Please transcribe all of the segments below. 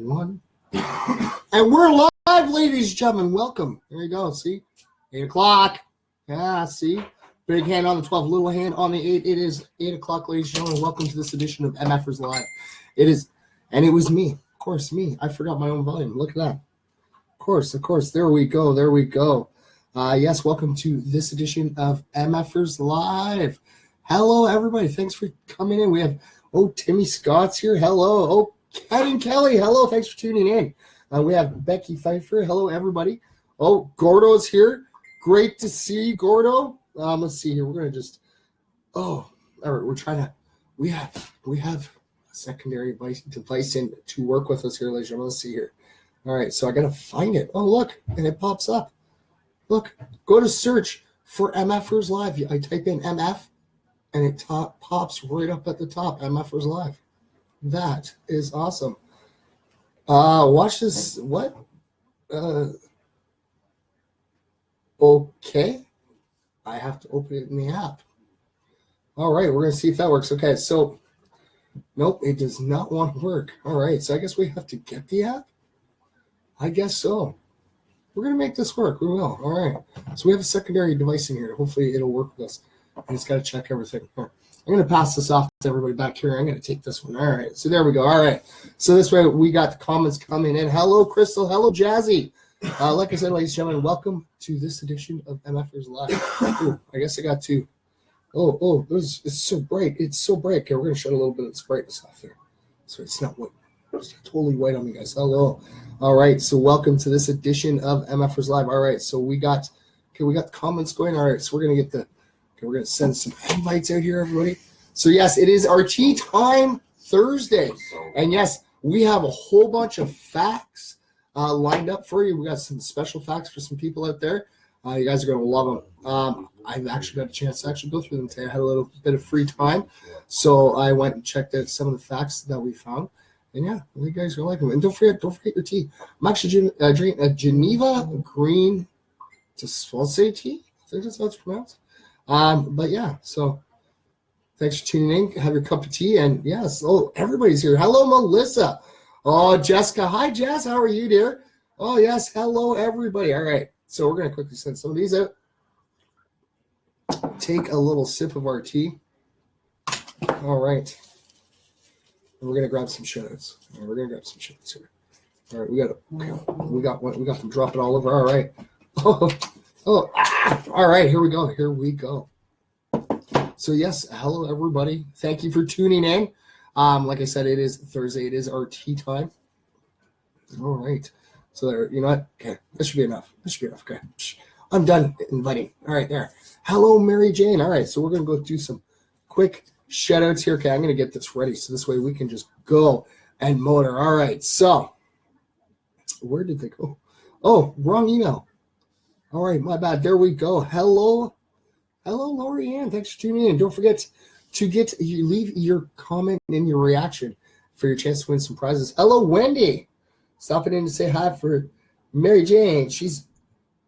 1. And we're live, ladies and gentlemen. Welcome. There you go. See? 8 o'clock. Yeah, see? Big hand on the 12, little hand on the 8. It is 8 o'clock, ladies and gentlemen. Welcome to this edition of MFers Live. It is, and it was me. Of course, me. I forgot my own volume. Look at that. Of course. There we go. Yes, welcome to this edition of MFers Live. Hello, everybody. Thanks for coming in. We have, Timmy Scott's here. Hello. Ken and Kelly. Hello. Thanks for tuning in. We have Becky Pfeiffer. Hello, everybody. Gordo's here. Great to see you, Gordo. Let's see here. We're going to just, all right. We're trying to, we have a secondary device in to work with us here, ladies and gentlemen. Let's see here. All right. So I got to find it. Oh, look. And it pops up. Look, go to search for MFers Live. I type in MF, and it pops right up at the top, MFers Live. That is awesome. Watch this. What? Okay. I have to open it in the app. All right, we're going to see if that works. Okay, so, nope, it does not want to work. All right, so I guess we have to get the app? I guess so. We're going to make this work. We will. All right. So we have a secondary device in here. Hopefully it'll work with us. I just got to check everything. All right. I'm going to pass this off to everybody back here. I'm going to take this one. All right. So there we go. All right. So this way we got the comments coming in. Hello, Crystal. Hello, Jazzy. Like I said, ladies and gentlemen, welcome to this edition of MFers Live. I guess I got to. It's so bright. It's so bright. Okay, we're going to shut a little bit of this brightness off there. So it's not white. It's totally white on me, guys. Hello. All right, so welcome to this edition of MFers Live. All right, so we got the comments going. All right, so we're gonna send some invites out here, everybody. So yes, it is our Tea Time Thursday, and yes, we have a whole bunch of facts lined up for you. We got some special facts for some people out there. You guys are gonna love them. I've actually got a chance to actually go through them today. I had a little bit of free time, so I went and checked out some of the facts that we found. And yeah, you guys are liking them. And don't forget your tea. I'm actually drinking a Geneva green Desfalse tea. I think that's how it's pronounced. But yeah, so thanks for tuning in. Have your cup of tea. And yes, everybody's here. Hello, Melissa. Oh, Jessica. Hi, Jess. How are you, dear? Oh, yes. Hello, everybody. All right. So we're going to quickly send some of these out. Take a little sip of our tea. All right. We're gonna grab some shoutouts. Here. All right, we got them dropping all over. All right. All right, here we go. So yes, hello everybody. Thank you for tuning in. Like I said, it is Thursday. It is our tea time. All right. So there, you know what? Okay, this should be enough. Okay. I'm done inviting. All right, there. Hello, Mary Jane. All right, so we're gonna go do some quick shout outs here. Okay, I'm going to get this ready so this way we can just go and motor. All right, so where did they go? Oh, wrong email. All right, my bad. There we go. Hello, Lori Ann. Thanks for tuning in. Don't forget to leave your comment and your reaction for your chance to win some prizes. Hello, Wendy. Stopping in to say hi for Mary Jane. She's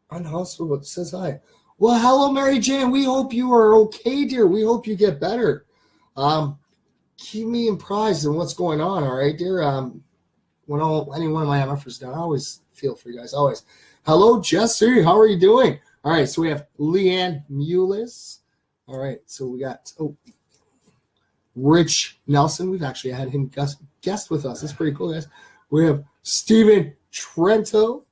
on hospital, but says hi. Well, hello, Mary Jane. We hope you are okay, dear. We hope you get better. Keep me apprised of what's going on, all right, dear. When any one of my MFers down, I always feel for you guys, always. Hello, Jesse. How are you doing? All right, so we have Leanne Mulis. All right, so we got Rich Nelson. We've actually had him guest with us. That's pretty cool, guys. We have Stephen Trento.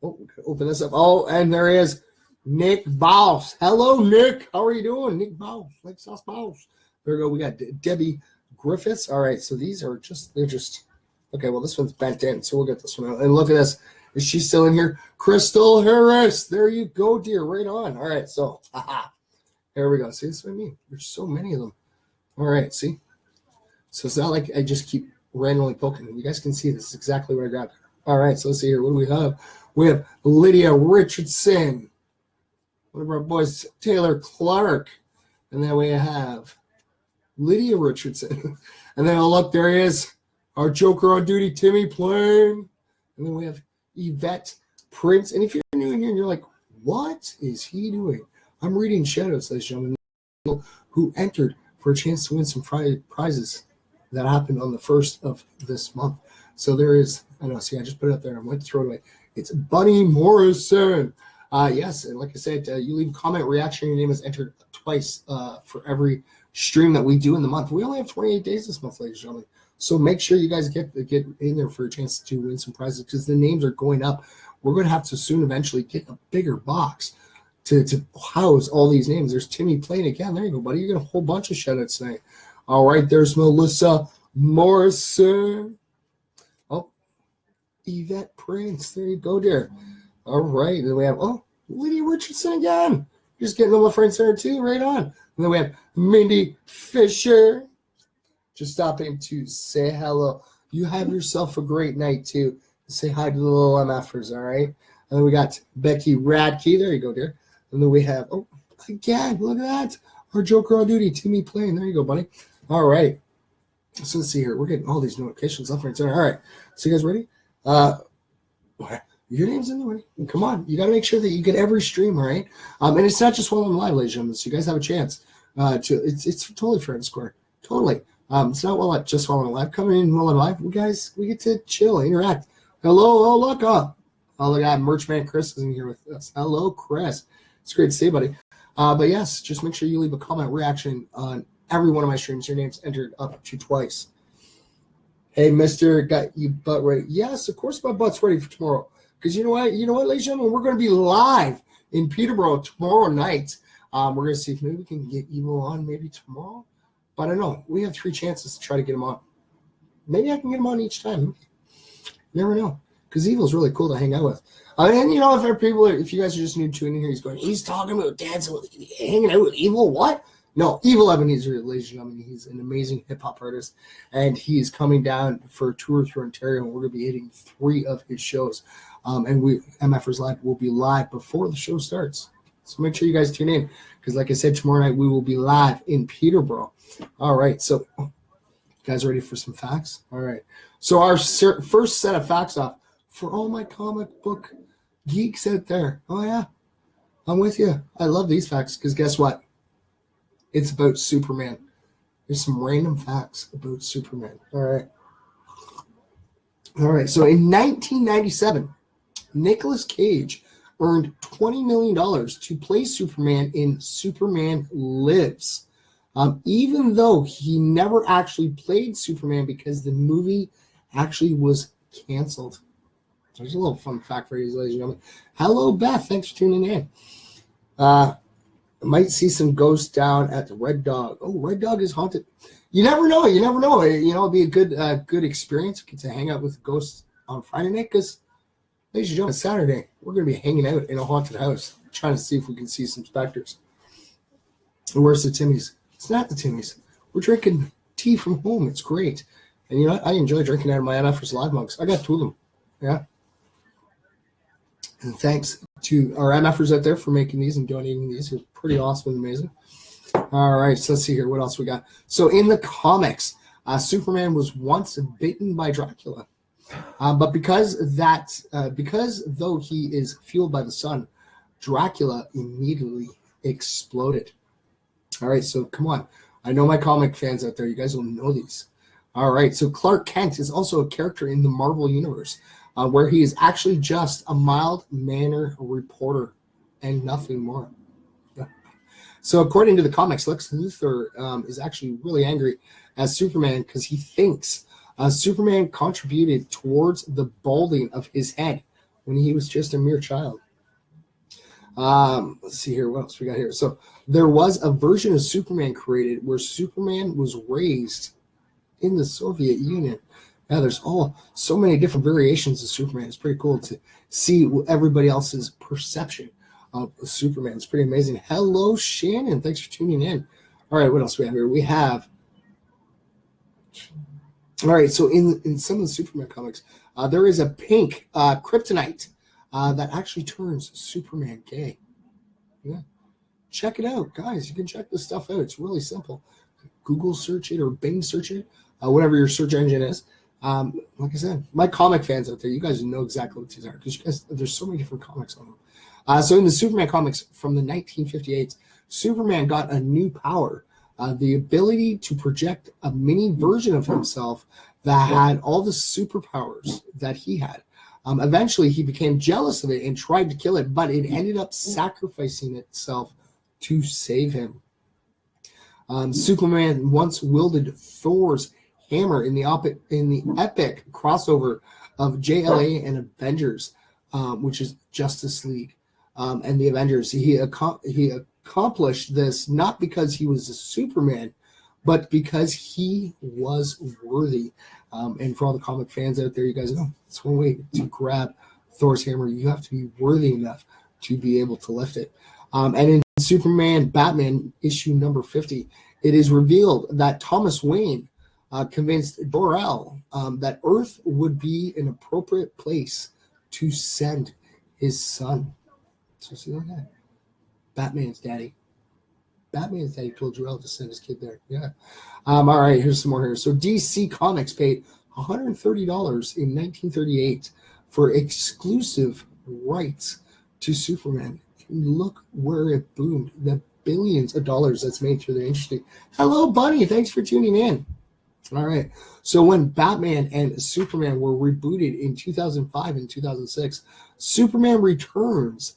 We can open this up. Oh, and there is Nick Baus. Hello, Nick. How are you doing? Nick Baus, like sauce Baus. There we go. We got Debbie Griffiths. All right, so they're just okay. Well, this one's bent in, so we'll get this one out. And look at this. Is she still in here? Crystal Harris. There you go, dear. Right on. All right, so there we go. See, this is what I mean. There's so many of them. All right, see. So it's not like I just keep randomly poking them. You guys can see this is exactly what I grabbed. All right, so let's see here. What do we have? We have Lydia Richardson. One of our boys, Taylor Clark. And then we have Lydia Richardson. And then, look, there he is, our Joker on duty, Timmy Plain. And then we have Yvette Prince. And if you're new in here and you're like, what is he doing? I'm reading shout-outs, ladies and gentlemen, who entered for a chance to win some prizes that happened on the 1st of this month. So there is, I know, see, I just put it up there and I went to throw it away. It's Bunny Morrison. Yes, and like I said, you leave a comment, reaction, your name is entered twice for every stream that we do in the month. We only have 28 days this month, ladies and gentlemen. So make sure you guys get in there for a chance to win some prizes because the names are going up. We're going to have to soon eventually get a bigger box to house all these names. There's Timmy playing again. There you go, buddy. You get a whole bunch of shout-outs tonight. All right, there's Melissa Morrison. Oh, Yvette Prince. There you go, dear. All right. Then we have, Lydia Richardson again. Just getting all the friends there, too. Right on. And then we have Mindy Fisher. Just stopping to say hello. You have yourself a great night, too. Say hi to the little MFers, all right? And then we got Becky Radke. There you go, dear. And then we have, again, look at that. Our Joker on duty, Timmy playing. There you go, buddy. All right. So let's see here. We're getting all these notifications left, right, and center. All right. So you guys ready? Your name's in there. Come on. You got to make sure that you get every stream, all right? And it's not just while I'm live, ladies and gentlemen. So you guys have a chance it's totally fair and square. Totally. It's not just while I'm live. Coming in while I'm live, we get to chill, interact. Hello, look up. Oh, look at that. Merchman Chris is in here with us. Hello, Chris. It's great to see you, buddy. But yes, just make sure you leave a comment, reaction on every one of my streams. Your name's entered up to twice. Hey, mister, got you butt ready? Yes, of course my butt's ready for tomorrow. Because you know what, ladies and gentlemen, we're going to be live in Peterborough tomorrow night. We're going to see if maybe we can get Evil on maybe tomorrow. But I don't know. We have 3 chances to try to get him on. Maybe I can get him on each time. Never know. Because Evil's really cool to hang out with. And if you guys are just new to in here, he's talking about dancing with, hanging out with Evil. What? No, Evil Ebenezer, ladies and gentlemen. He's an amazing hip hop artist, and he's coming down for a tour through Ontario. And we're going to be hitting 3 of his shows, and we MFers Live will be live before the show starts. So make sure you guys tune in, because like I said, tomorrow night we will be live in Peterborough. All right, so you guys ready for some facts? All right. So our first set of facts off for all my comic book geeks out there. Oh, yeah, I'm with you. I love these facts because guess what? It's about Superman. There's some random facts about Superman. All right. So in 1997, Nicolas Cage earned $20 million to play Superman in Superman Lives. Even though he never actually played Superman because the movie actually was canceled. There's a little fun fact for you, ladies and gentlemen. Hello, Beth. Thanks for tuning in. Might see some ghosts down at the Red Dog. Oh, Red Dog is haunted. You never know. It'll be a good experience. Get to hang out with ghosts on Friday night because, ladies and gentlemen, Saturday, we're going to be hanging out in a haunted house, trying to see if we can see some specters. And where's the Timmies? It's not the Timmies. We're drinking tea from home. It's great. And you know what? I enjoy drinking out of my MFers Live mugs. I got 2 of them. Yeah. And thanks to our MFers out there for making these and donating these. They're pretty awesome and amazing. All right, so let's see here. What else we got? So in the comics, Superman was once bitten by Dracula. But because though he is fueled by the sun, Dracula immediately exploded. All right, so come on. I know my comic fans out there. You guys will know these. All right, so Clark Kent is also a character in the Marvel Universe, where he is actually just a mild-mannered reporter and nothing more. So according to the comics, Lex Luthor is actually really angry at Superman because he thinks Superman contributed towards the balding of his head when he was just a mere child. Let's see here. What else we got here? So there was a version of Superman created where Superman was raised in the Soviet Union. Yeah, there's so many different variations of Superman. It's pretty cool to see everybody else's perception of Superman. It's pretty amazing. Hello, Shannon. Thanks for tuning in. All right, what else we have here? We have. All right, so in some of the Superman comics, there is a pink kryptonite that actually turns Superman gay. Yeah, check it out, guys. You can check this stuff out. It's really simple. Google search it or Bing search it, whatever your search engine is. Like I said, my comic fans out there, you guys know exactly what these are because there's so many different comics on them. So in the Superman comics from the 1958, Superman got a new power, the ability to project a mini version of himself that had all the superpowers that he had. Eventually, he became jealous of it and tried to kill it, but it ended up sacrificing itself to save him. Superman once wielded Thor's hammer in the epic crossover of JLA and Avengers, which is Justice League and the Avengers. He accomplished this not because he was a Superman, but because he was worthy. And for all the comic fans out there, you guys know it's one way to grab Thor's hammer. You have to be worthy enough to be able to lift it. And in Superman Batman issue number 50, it is revealed that Thomas Wayne convinced Jor-El that Earth would be an appropriate place to send his son. So see that? Batman's daddy told Jor-El to send his kid there. Yeah. All right, here's some more here. So DC Comics paid $130 in 1938 for exclusive rights to Superman. And look where it boomed. The billions of dollars that's made through the industry. Hello, Bunny. Thanks for tuning in. All right. So when Batman and Superman were rebooted in 2005 and 2006, Superman Returns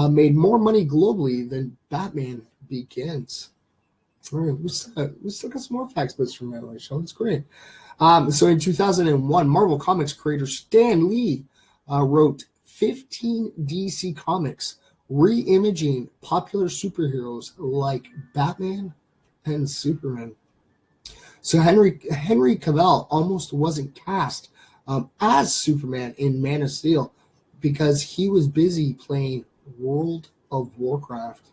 made more money globally than Batman Begins. All right, we still got some more facts bits from that show. It's great. So in 2001, Marvel Comics creator Stan Lee wrote 15 DC Comics re-imaging popular superheroes like Batman and Superman. So Henry Cavill almost wasn't cast as Superman in Man of Steel because he was busy playing World of Warcraft.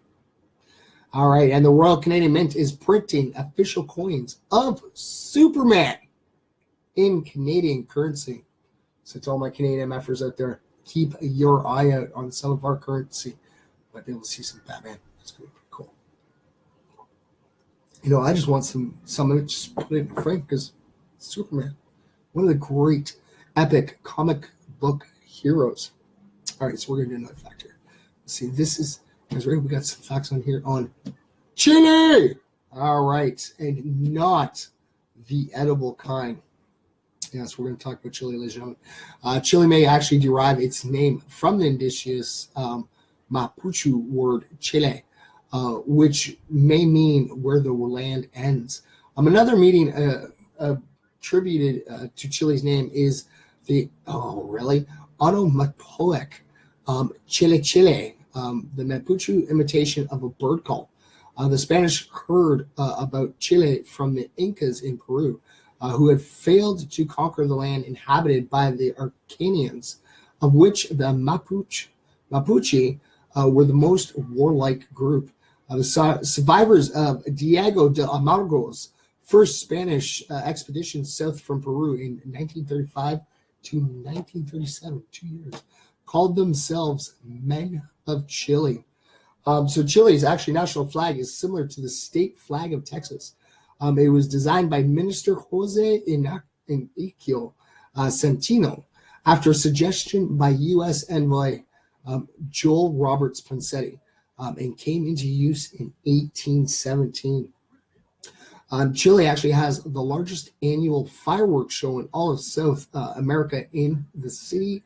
All right, and the Royal Canadian Mint is printing official coins of Superman in Canadian currency. So to all my Canadian MFers out there, keep your eye out on some of our currency. Might be able to see some Batman. That's going to be pretty cool. You know, I just want some of it, just put it in frame because Superman, one of the great epic comic book heroes. All right, so we're going to do another fact here. Let's see, this is, guys, ready? We got some facts on here on chili. All right, and not the edible kind. Yes, we're going to talk about chili, ladies and gentlemen. Chile may actually derive its name from the indigenous Mapuche word Chile, which may mean where the land ends. Another meaning attributed to Chile's name is the onomatopoeic Chile, the Mapuche imitation of a bird call. The Spanish heard about Chile from the Incas in Peru, who had failed to conquer the land inhabited by the Araucanians, of which the Mapuche were the most warlike group. The survivors of Diego de Almagro's first Spanish expedition south from Peru in 1935 to 1937, 2 years, called themselves Men of Chile. So Chile's actually national flag is similar to the state flag of Texas. It was designed by Minister Jose Iñigo Centino after a suggestion by U.S. envoy Joel Roberts Poncetti, and came into use in 1817. Chile actually has the largest annual fireworks show in all of South America in the city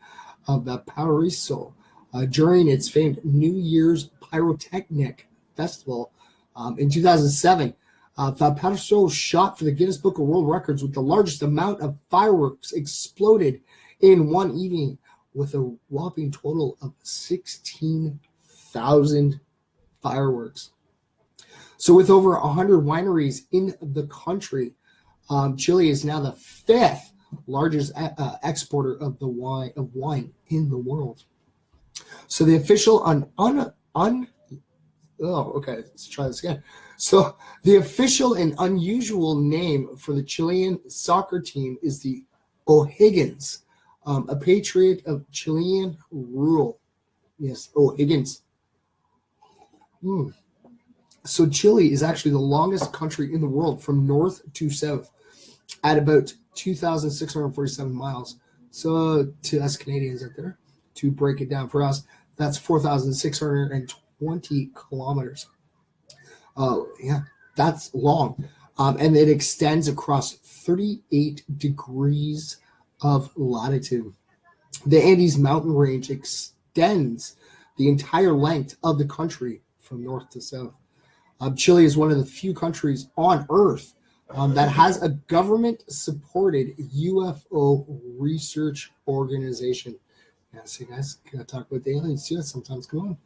of Valparaiso during its famed New Year's Pyrotechnic Festival. In 2007, Valparaiso shot for the Guinness Book of World Records with the largest amount of fireworks exploded in one evening, with a whopping total of 16,000 fireworks. So with over 100 wineries in the country, Chile is now the fifth largest exporter of wine in the world. So the official let's try this again. So the official and unusual name for the Chilean soccer team is the O'Higgins, a patriot of Chilean rule. Yes, O'Higgins. So Chile is actually the longest country in the world from north to south at about 2,647 miles. So to us Canadians out there, to break it down for us, that's 4,620 kilometers. Yeah, that's long. and it extends across 38 degrees of latitude. The Andes mountain range extends the entire length of the country from north to south. Chile is one of the few countries on Earth that has a government-supported UFO research organization. Yeah, so you guys gotta talk about the aliens too. Sometimes, come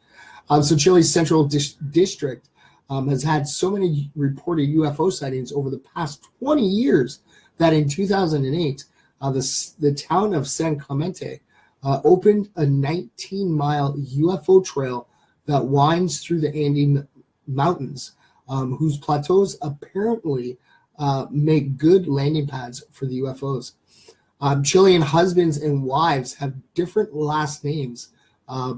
on. So Chile's central district has had so many reported UFO sightings over the past 20 years that in 2008, the town of San Clemente opened a 19-mile UFO trail that winds through the Andes Mountains, whose plateaus apparently make good landing pads for the UFOs. Chilean husbands and wives have different last names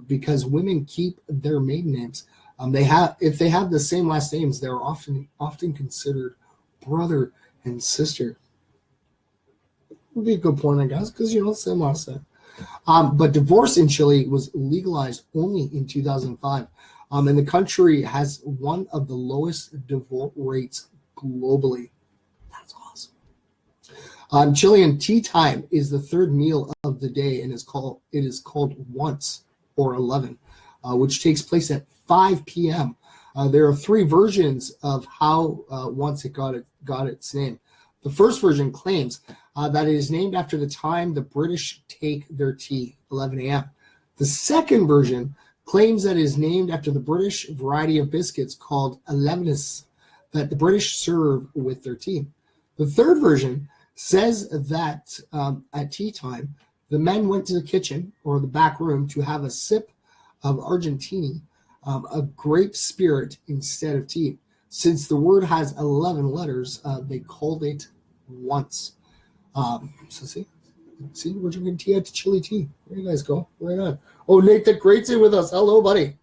because women keep their maiden names. If they have the same last names, they're often considered brother and sister. Would be a good point, I guess, because same last name. But divorce in Chile was legalized only in 2005, and the country has one of the lowest divorce rates globally. That's awesome. Chilean tea time is the third meal of the day, and it is called once or 11, which takes place at 5 p.m. There are three versions of how once it got its name. The first version claims that it is named after the time the British take their tea, 11 a.m. The second version claims that it is named after the British variety of biscuits called Alevenis that the British serve with their tea. The third version says that at tea time, the men went to the kitchen or the back room to have a sip of Argentini, a grape spirit instead of tea. Since the word has 11 letters, they called it once. So see, we're drinking tea out to Chile tea. There you guys go. Right on. Oh, Nate the Great's in with us. Hello, buddy.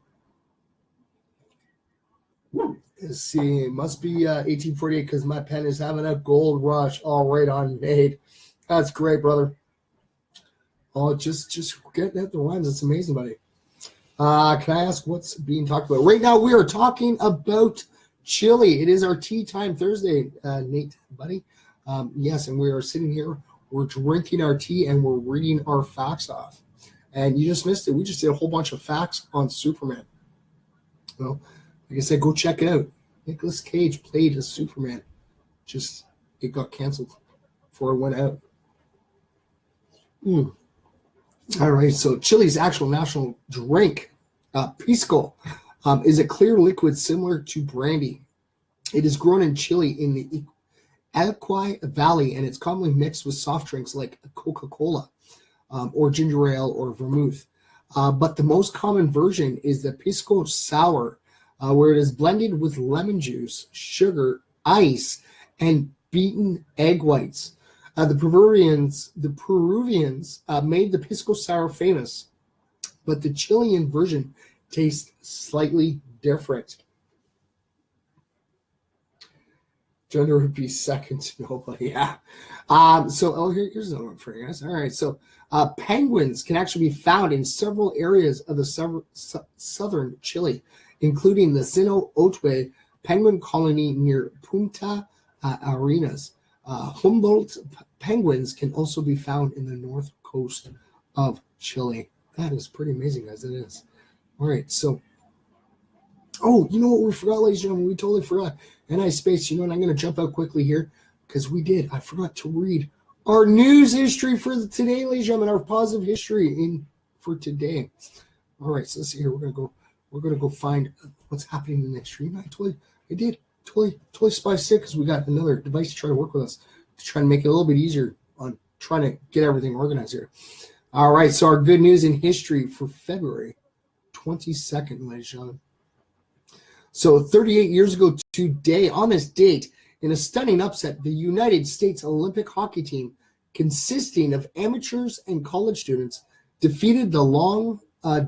Let's see. It must be 1848 because my pen is having a gold rush. All right on, Nate. That's great, brother. Oh, just getting at the rhymes. It's amazing, buddy. Can I ask what's being talked about? Right now, we are talking about Chile. It is our Tea Time Thursday, Nate, buddy. Yes, and we are sitting here. We're drinking our tea, and we're reading our facts off. And you just missed it. We just did a whole bunch of facts on Superman. Well, like I said, go check it out. Nicolas Cage played as Superman. Just, it got canceled before it went out. All right, so Chile's actual national drink, pisco, is a clear liquid similar to brandy. It is grown in Chile in the Alqui Valley, and it's commonly mixed with soft drinks like Coca-Cola or ginger ale or vermouth. But the most common version is the pisco sour, where it is blended with lemon juice, sugar, ice, and beaten egg whites. The Peruvians made the pisco sour famous, but the Chilean version tastes slightly different. Gender would be second to nobody. Yeah. Here's another one for you guys. All right. So penguins can actually be found in several areas of the southern Chile, including the Sino Otwe penguin colony near Punta Arenas. Humboldt penguins can also be found in the north coast of Chile. That is pretty amazing, guys. It is. All right. So, you know what we forgot, ladies and gentlemen? We totally forgot. NI Space, and I'm going to jump out quickly here because I forgot to read our news history for today, ladies and gentlemen, our positive history for today. All right, so let's see here. We're going to go find what's happening in the next stream. I did totally spiced it because we got another device to try to work with us to try and make it a little bit easier on trying to get everything organized here. All right, so our good news in history for February 22nd, ladies and gentlemen. So 38 years ago today, on this date, in a stunning upset, the United States Olympic hockey team, consisting of amateurs and college students, defeated the long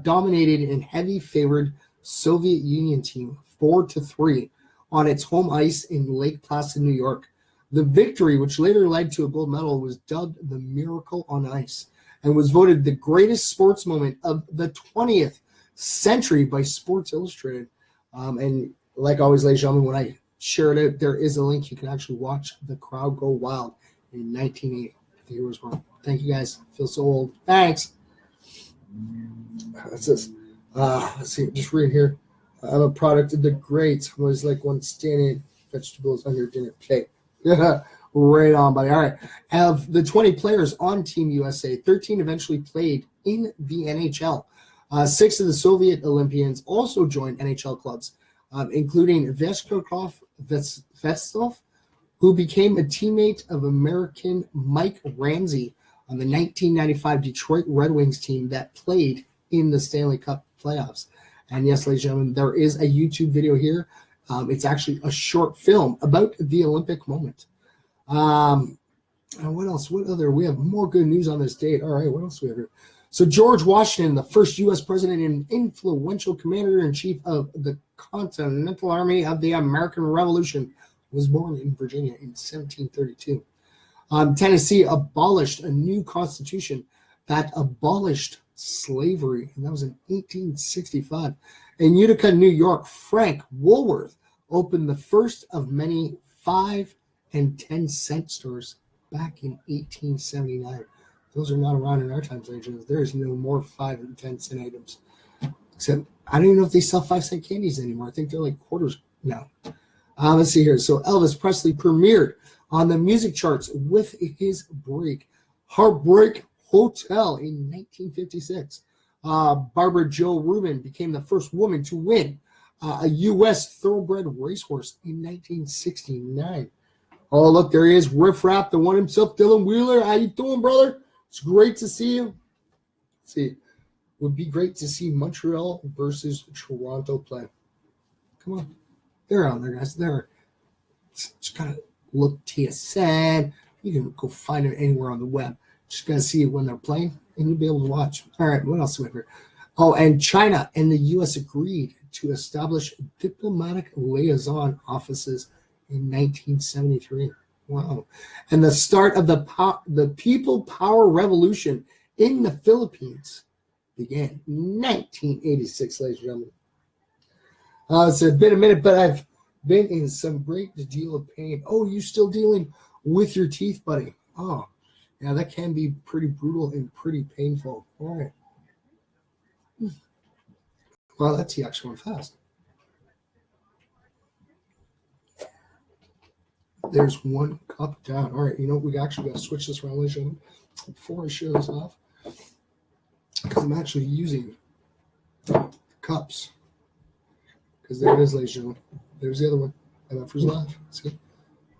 dominated and heavy favored Soviet Union team 4-3 on its home ice in Lake Placid, New York. The victory, which later led to a gold medal, was dubbed the Miracle on Ice and was voted the greatest sports moment of the 20th century by Sports Illustrated. And like always, ladies and gentlemen, when I share it out. There is a link. You can actually watch the crowd go wild in 1980. The year was wrong. Thank you guys. I feel so old. Thanks. That's this. Let's see. Just reading here. I'm a product of the greats. Was like one standing vegetables on your dinner plate. Yeah, right on, buddy. All right. Of the 20 players on Team USA, 13 eventually played in the NHL. 6 of the Soviet Olympians also joined NHL clubs, including Veshkov Vestov, who became a teammate of American Mike Ramsey on the 1995 Detroit Red Wings team that played in the Stanley Cup playoffs. And yes, ladies and gentlemen, there is a YouTube video here. It's actually a short film about the Olympic moment. What else? What other? We have more good news on this date. All right, what else do we have here? So George Washington, the first U.S. president and influential commander-in-chief of the Continental Army of the American Revolution, was born in Virginia in 1732. Tennessee abolished a new constitution that abolished slavery, and that was in 1865. In Utica, New York, Frank Woolworth opened the first of many 5 and 10 cent stores back in 1879. Those are not around in our times, legends. There is no more 5 and 10 cent items. Except, I don't even know if they sell 5 cent candies anymore. I think they're like quarters now. Let's see here. So Elvis Presley premiered on the music charts with his Heartbreak Hotel in 1956. Barbara Jo Rubin became the first woman to win a U.S. thoroughbred racehorse in 1969. Oh, look, there he is, Riff Raff, the one himself, Dylan Wheeler. How you doing, brother? It's great to see you. Let's see. It would be great to see Montreal versus Toronto play. Come on. They're on there, guys. They're just gotta look TSN. You can go find them anywhere on the web. Just gotta see it when they're playing, and you'll be able to watch. All right, what else do we have here? Oh, and China and the U.S. agreed to establish diplomatic liaison offices in 1973. Wow. And the start of the People Power Revolution in the Philippines began in 1986, ladies and gentlemen. It's been a minute, but I've been in some great deal of pain. Oh, you still dealing with your teeth, buddy? Oh, yeah, that can be pretty brutal and pretty painful. All right. Well, that tea actually went fast. There's one cup down. All right, you know what? We actually got to switch this around, ladies and gentlemen, before I show this off, because I'm actually using cups. Because there it is, ladies and gentlemen. There's the other one. And that was live. See?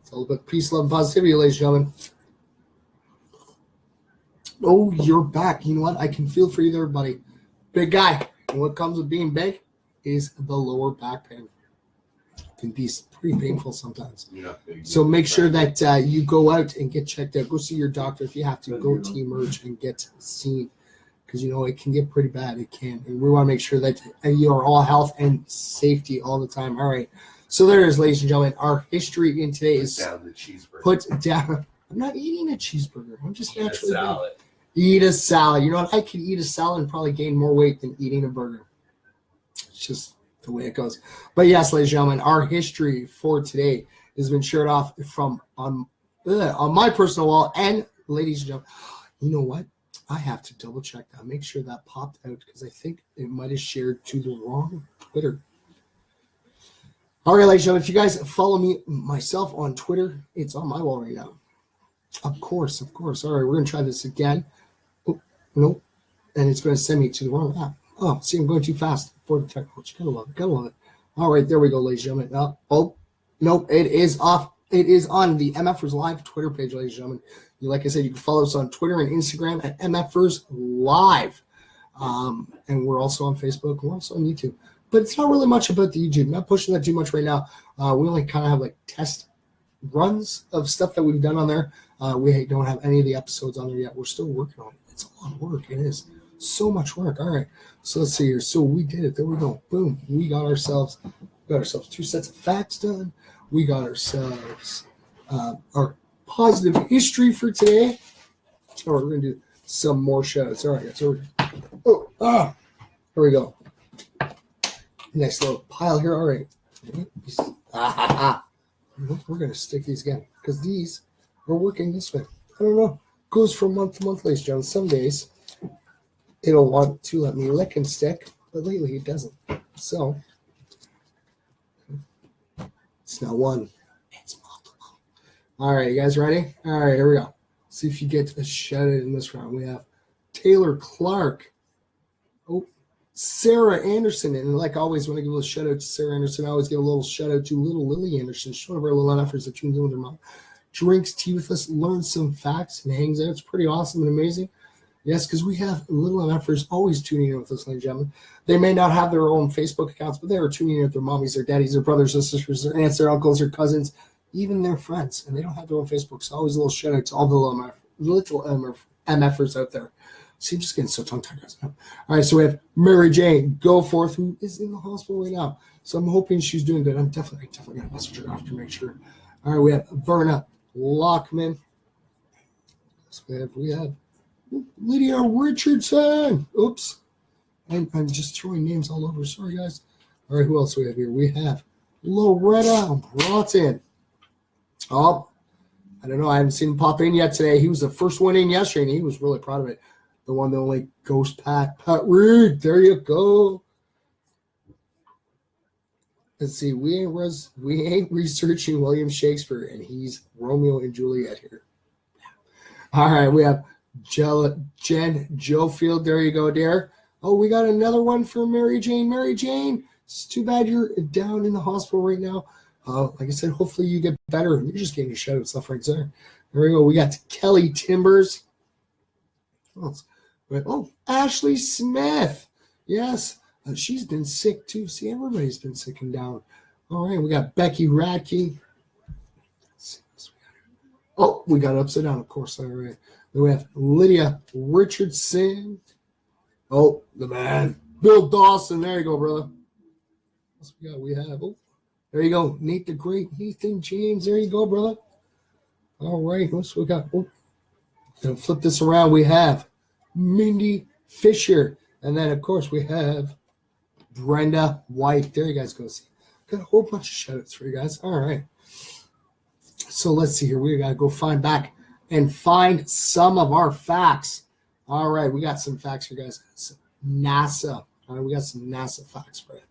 It's all about peace, love, and positivity, ladies and gentlemen. Oh, you're back. You know what? I can feel for you there, buddy. Big guy. And what comes with being big is the lower back pain. It can be pretty painful sometimes. So make sure that you go out and get checked out. Go see your doctor if you have to. Go to Emerge and get seen. Because, you know, it can get pretty bad. It can. And we want to make sure that you are all health and safety all the time. All right. So there it is, ladies and gentlemen. Our history in today is put down. I'm not eating a cheeseburger. I'm just naturally eat a salad. You know what? I could eat a salad and probably gain more weight than eating a burger. It's just the way it goes. But yes, ladies and gentlemen, our history for today has been shared off from on my personal wall. And ladies and gentlemen, you know what? I have to double check that. Make sure that popped out because I think it might have shared to the wrong Twitter. All right, ladies and gentlemen, if you guys follow me myself on Twitter, it's on my wall right now. Of course. All right, we're going to try this again. Oh, nope. And it's going to send me to the wrong app. Oh, see, I'm going too fast for the technology. Gotta love it. All right, there we go, ladies and gentlemen. Oh, nope, it is off. It is on the MFers Live Twitter page, ladies and gentlemen. Like I said, you can follow us on Twitter and Instagram at MFers Live. And we're also on Facebook. We're also on YouTube. But it's not really much about the YouTube. I'm not pushing that too much right now. We only kind of have like test runs of stuff that we've done on there. We don't have any of the episodes on there yet. We're still working on it. It's a lot of work. It is so much work. All right. So let's see here. So we did it. There we go. Boom. We got ourselves 2 sets of facts done. We got ourselves our positive history for today. All right, we're going to do some more shows. All right. So here we go. Nice little pile here. All right. We're going to stick these again because these are working this way. I don't know. Goes from month to month, ladies and gentlemen. Some days it'll want to let me lick and stick, but lately it doesn't. So it's not one, it's multiple. All right, you guys ready? All right, here we go. See if you get a shout out in this round. We have Taylor Clark. Oh, Sarah Anderson. And like always, when I give a shout out to Sarah Anderson, I always give a little shout out to little Lily Anderson. She's one of our little efforts that tunes in with her mom. Drinks tea with us, learns some facts, and hangs out. It's pretty awesome and amazing. Yes, because we have little MFers always tuning in with us, ladies and gentlemen. They may not have their own Facebook accounts, but they are tuning in with their mommies, their daddies, their brothers, their sisters, their aunts, their uncles, their cousins, even their friends. And they don't have their own Facebook, so always a little shout out to all the little MFers out there. See, I'm just getting so tongue-tied, guys. All right, so we have Mary Jane Goforth, who is in the hospital right now. So I'm hoping she's doing good. I'm definitely going to message her after to make sure. All right, we have Verna Lockman. So we have Lydia Richardson. Oops. I'm just throwing names all over. Sorry, guys. All right, who else do we have here? We have Loretta Broughton. Oh, I don't know. I haven't seen him pop in yet today. He was the first one in yesterday, and he was really proud of it. The one that only ghost Pat Reed. There you go. Let's see. We ain't researching William Shakespeare, and he's Romeo and Juliet here. All right, we have Jen Jofield. There you go, dear. Oh, we got another one for Mary Jane. Mary Jane, it's too bad you're down in the hospital right now. Like I said, hopefully you get better. You're just getting a shout out stuff right there. There we go. We got Kelly Timbers. Oh, Ashley Smith. Yes, she's been sick too. See, everybody's been sick and down. All right, we got Becky Radke. Oh, we got it upside down, of course. All right. Then we have Lydia Richardson. Oh, the man. Bill Dawson. There you go, brother. What we got? We have, there you go. Nate the Great. Nathan James. There you go, brother. All right. What's we got? Oh, gonna flip this around. We have Mindy Fisher. And then, of course, we have Brenda White. There you guys go. See. Got a whole bunch of shout-outs for you guys. All right. So let's see here. We got to go find some of our facts. All right. We got some facts for you guys. NASA. All right. We got some NASA facts for you.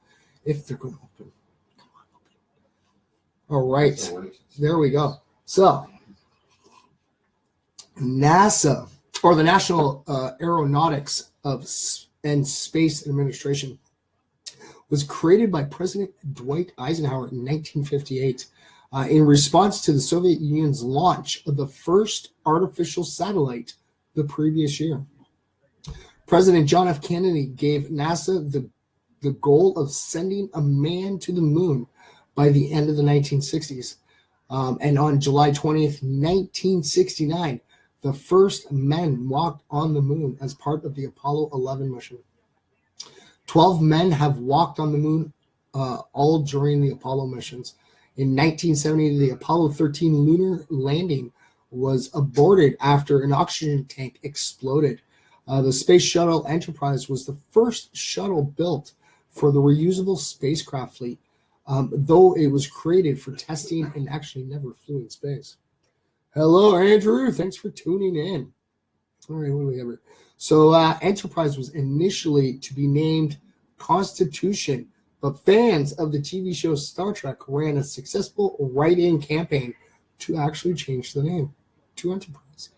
If they're going to open. Come on, open. All right. There we go. So NASA, or the National Aeronautics and Space Administration, was created by President Dwight Eisenhower in 1958 in response to the Soviet Union's launch of the first artificial satellite the previous year. President John F. Kennedy gave NASA the goal of sending a man to the moon by the end of the 1960s. And on July 20th, 1969, the first men walked on the moon as part of the Apollo 11 mission. 12 men have walked on the moon all during the Apollo missions. In 1970, the Apollo 13 lunar landing was aborted after an oxygen tank exploded. The Space Shuttle Enterprise was the first shuttle built for the reusable spacecraft fleet, though it was created for testing and actually never flew in space. Hello, Andrew. Thanks for tuning in. All right, what do we have here? So Enterprise was initially to be named Constitution, but fans of the TV show Star Trek ran a successful write-in campaign to actually change the name to Enterprise.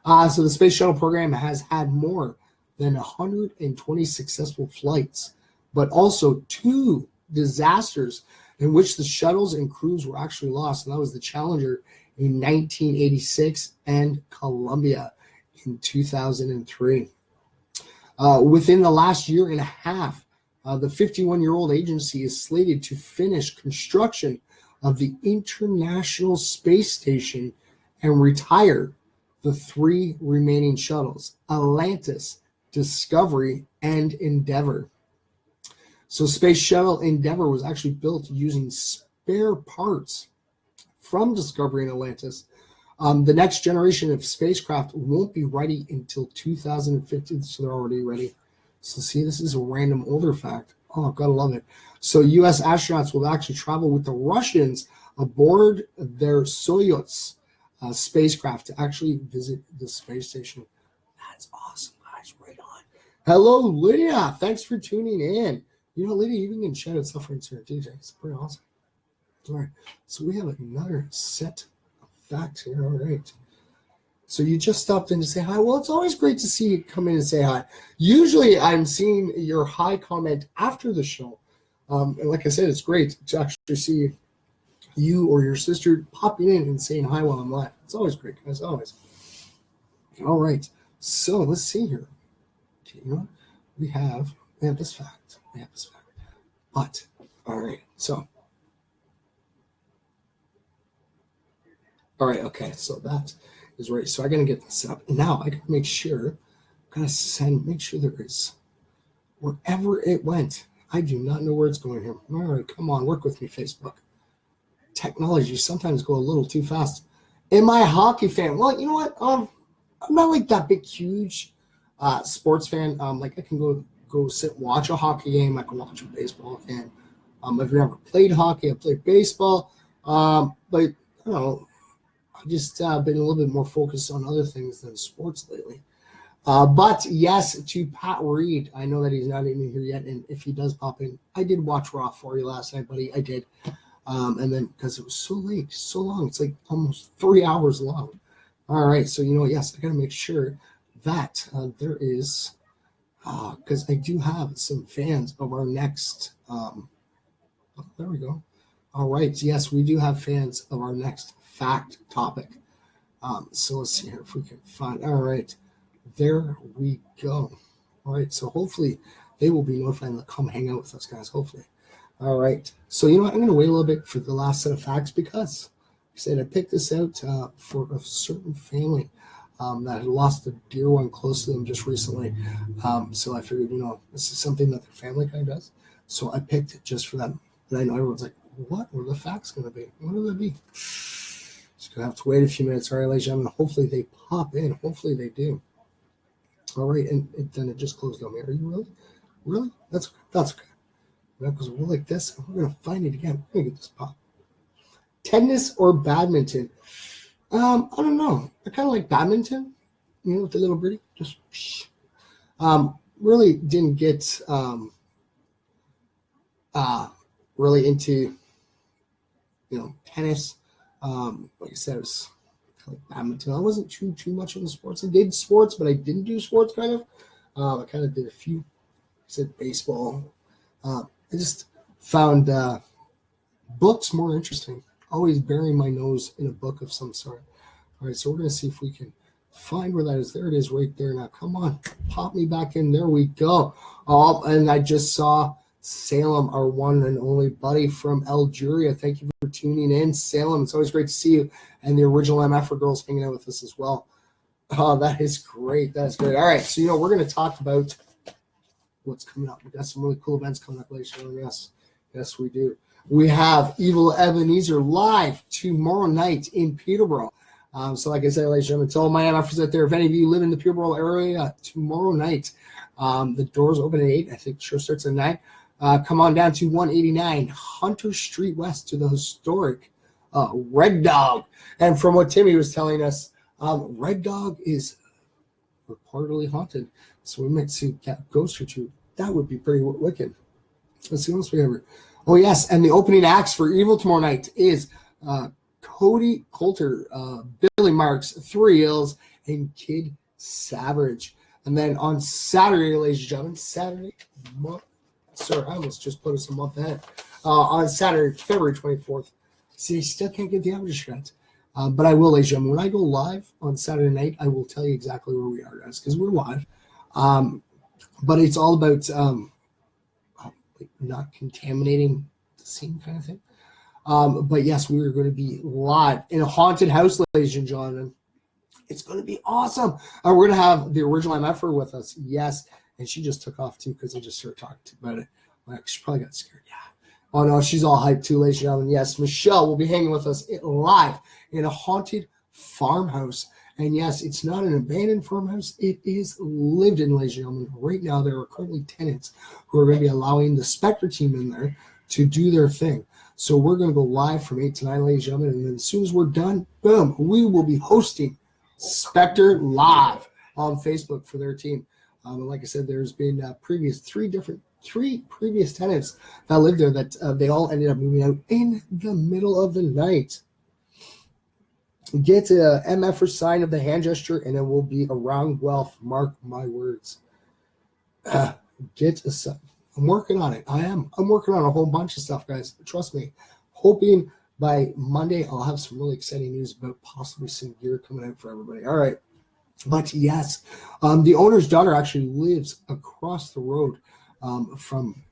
So the Space Shuttle program has had more than 120 successful flights, but also 2 disasters in which the shuttles and crews were actually lost, and that was the Challenger in 1986 and Columbia in 2003. Within the last year and a half, the 51-year-old agency is slated to finish construction of the International Space Station and retire the 3 remaining shuttles, Atlantis, Discovery, and Endeavour. So Space Shuttle Endeavour was actually built using spare parts from Discovery and Atlantis. The next generation of spacecraft won't be ready until 2050, so they're already ready. So see, this is a random older fact. Oh, gotta love it. So U.S. astronauts will actually travel with the Russians aboard their Soyuz spacecraft to actually visit the space station. That's awesome, guys. Right on. Hello, Lydia. Thanks for tuning in. You know, Lydia, you can shout out stuff for insert DJ. It's pretty awesome. All right. So we have another set of facts here. All right. So you just stopped in to say hi. Well, it's always great to see you come in and say hi. Usually I'm seeing your hi comment after the show. And like I said, it's great to actually see you or your sister popping in and saying hi while I'm live. It's always great, as always. All right. So let's see here. Okay, you know what? We have this fact. But, all right. So, all right. Okay. So that is right. So I got to get this up. Now I got to make sure, make sure there is, wherever it went. I do not know where it's going here. All right. Come on. Work with me, Facebook. Technology sometimes go a little too fast. Am I a hockey fan? Well, you know what? I'm not like that big, huge sports fan. Like I can go sit watch a hockey game. I can watch a baseball game. I've never played hockey. I played baseball. But I don't know. I've just been a little bit more focused on other things than sports lately. But yes, to Pat Reed, I know that he's not in here yet, and if he does pop in, I did watch Raw for you last night, buddy. I did. And then because it was so late, so long, it's like almost 3 hours long. All right, so yes, I got to make sure that there is, because I do have some fans of our next. There we go. All right, yes, we do have fans of our next fact topic. So let's see here if we can find. All right, there we go. All right, so hopefully they will be notified and they'll come hang out with us, guys. Hopefully. All right. So, I'm going to wait a little bit for the last set of facts because I said I picked this out for a certain family that had lost a dear one close to them just recently. So I figured, this is something that their family kind of does. So I picked it just for them. And I know everyone's like, what are the facts going to be? What will they be? Just going to have to wait a few minutes. All right, ladies and gentlemen. Hopefully they pop in. Hopefully they do. All right. And then it just closed on me. Are you really? Really? That's okay. Because we're like this, and we're going to find it again. We're going to get this pop. Tennis or badminton? I don't know. I kind of like badminton, with the little birdie. Just really didn't get really into, tennis. Like I said, it was kind of like badminton. I wasn't too much into sports. I did sports, but I didn't do sports, kind of. I kind of did a few. I said baseball. I just found books more interesting. Always burying my nose in a book of some sort. All right, so we're going to see if we can find where that is. There it is right there. Now, come on. Pop me back in. There we go. Oh, and I just saw Salem, our one and only buddy from Algeria. Thank you for tuning in, Salem. It's always great to see you. And the original MF girls hanging out with us as well. Oh, that is great. That is great. All right, so, we're going to talk about what's coming up. We got some really cool events coming up later. Yes, we do. We have Evil Ebenezer live tomorrow night in Peterborough. So like I said, ladies and gentlemen, to all my MFers out there, if any of you live in the Peterborough area, tomorrow night, the doors open at 8. I think the show starts at 9. Come on down to 189 Hunter Street West to the historic Red Dog. And from what Timmy was telling us, Red Dog is reportedly haunted. So we might see a ghost or two. That would be pretty wicked. Let's see what else we have here. Oh, yes, and the opening acts for Evil tomorrow night is Cody Coulter, Billy Marks, Three Hills, and Kid Savage. And then on Saturday, ladies and gentlemen, I almost just put us a month ahead. On Saturday, February 24th. See, I still can't get the average yet. But I will, ladies and gentlemen. When I go live on Saturday night, I will tell you exactly where we are, guys, because we're live. But it's all about not contaminating the scene kind of thing. But yes, we are going to be live in a haunted house, ladies and gentlemen. It's going to be awesome. We're going to have the original MFer with us. Yes. And she just took off too because I just started talking about it. Like, she probably got scared. Yeah. Oh, no, she's all hyped too, ladies and gentlemen. Yes, Michelle will be hanging with us live in a haunted farmhouse. And yes, it's not an abandoned farmhouse. It is lived in, ladies and gentlemen. Right now, there are currently tenants who are going to be allowing the Spectre team in there to do their thing. So we're going to go live from 8 to 9, ladies and gentlemen. And then as soon as we're done, boom, we will be hosting Spectre Live on Facebook for their team. And like I said, there's been three previous tenants that lived there that they all ended up moving out in the middle of the night. Get a MF sign of the hand gesture, and it will be around Guelph. Mark my words. Get a sign. I'm working on it. I'm working on a whole bunch of stuff, guys. Trust me. Hoping by Monday I'll have some really exciting news about possibly some gear coming out for everybody. All right. But yes, the owner's daughter actually lives across the road from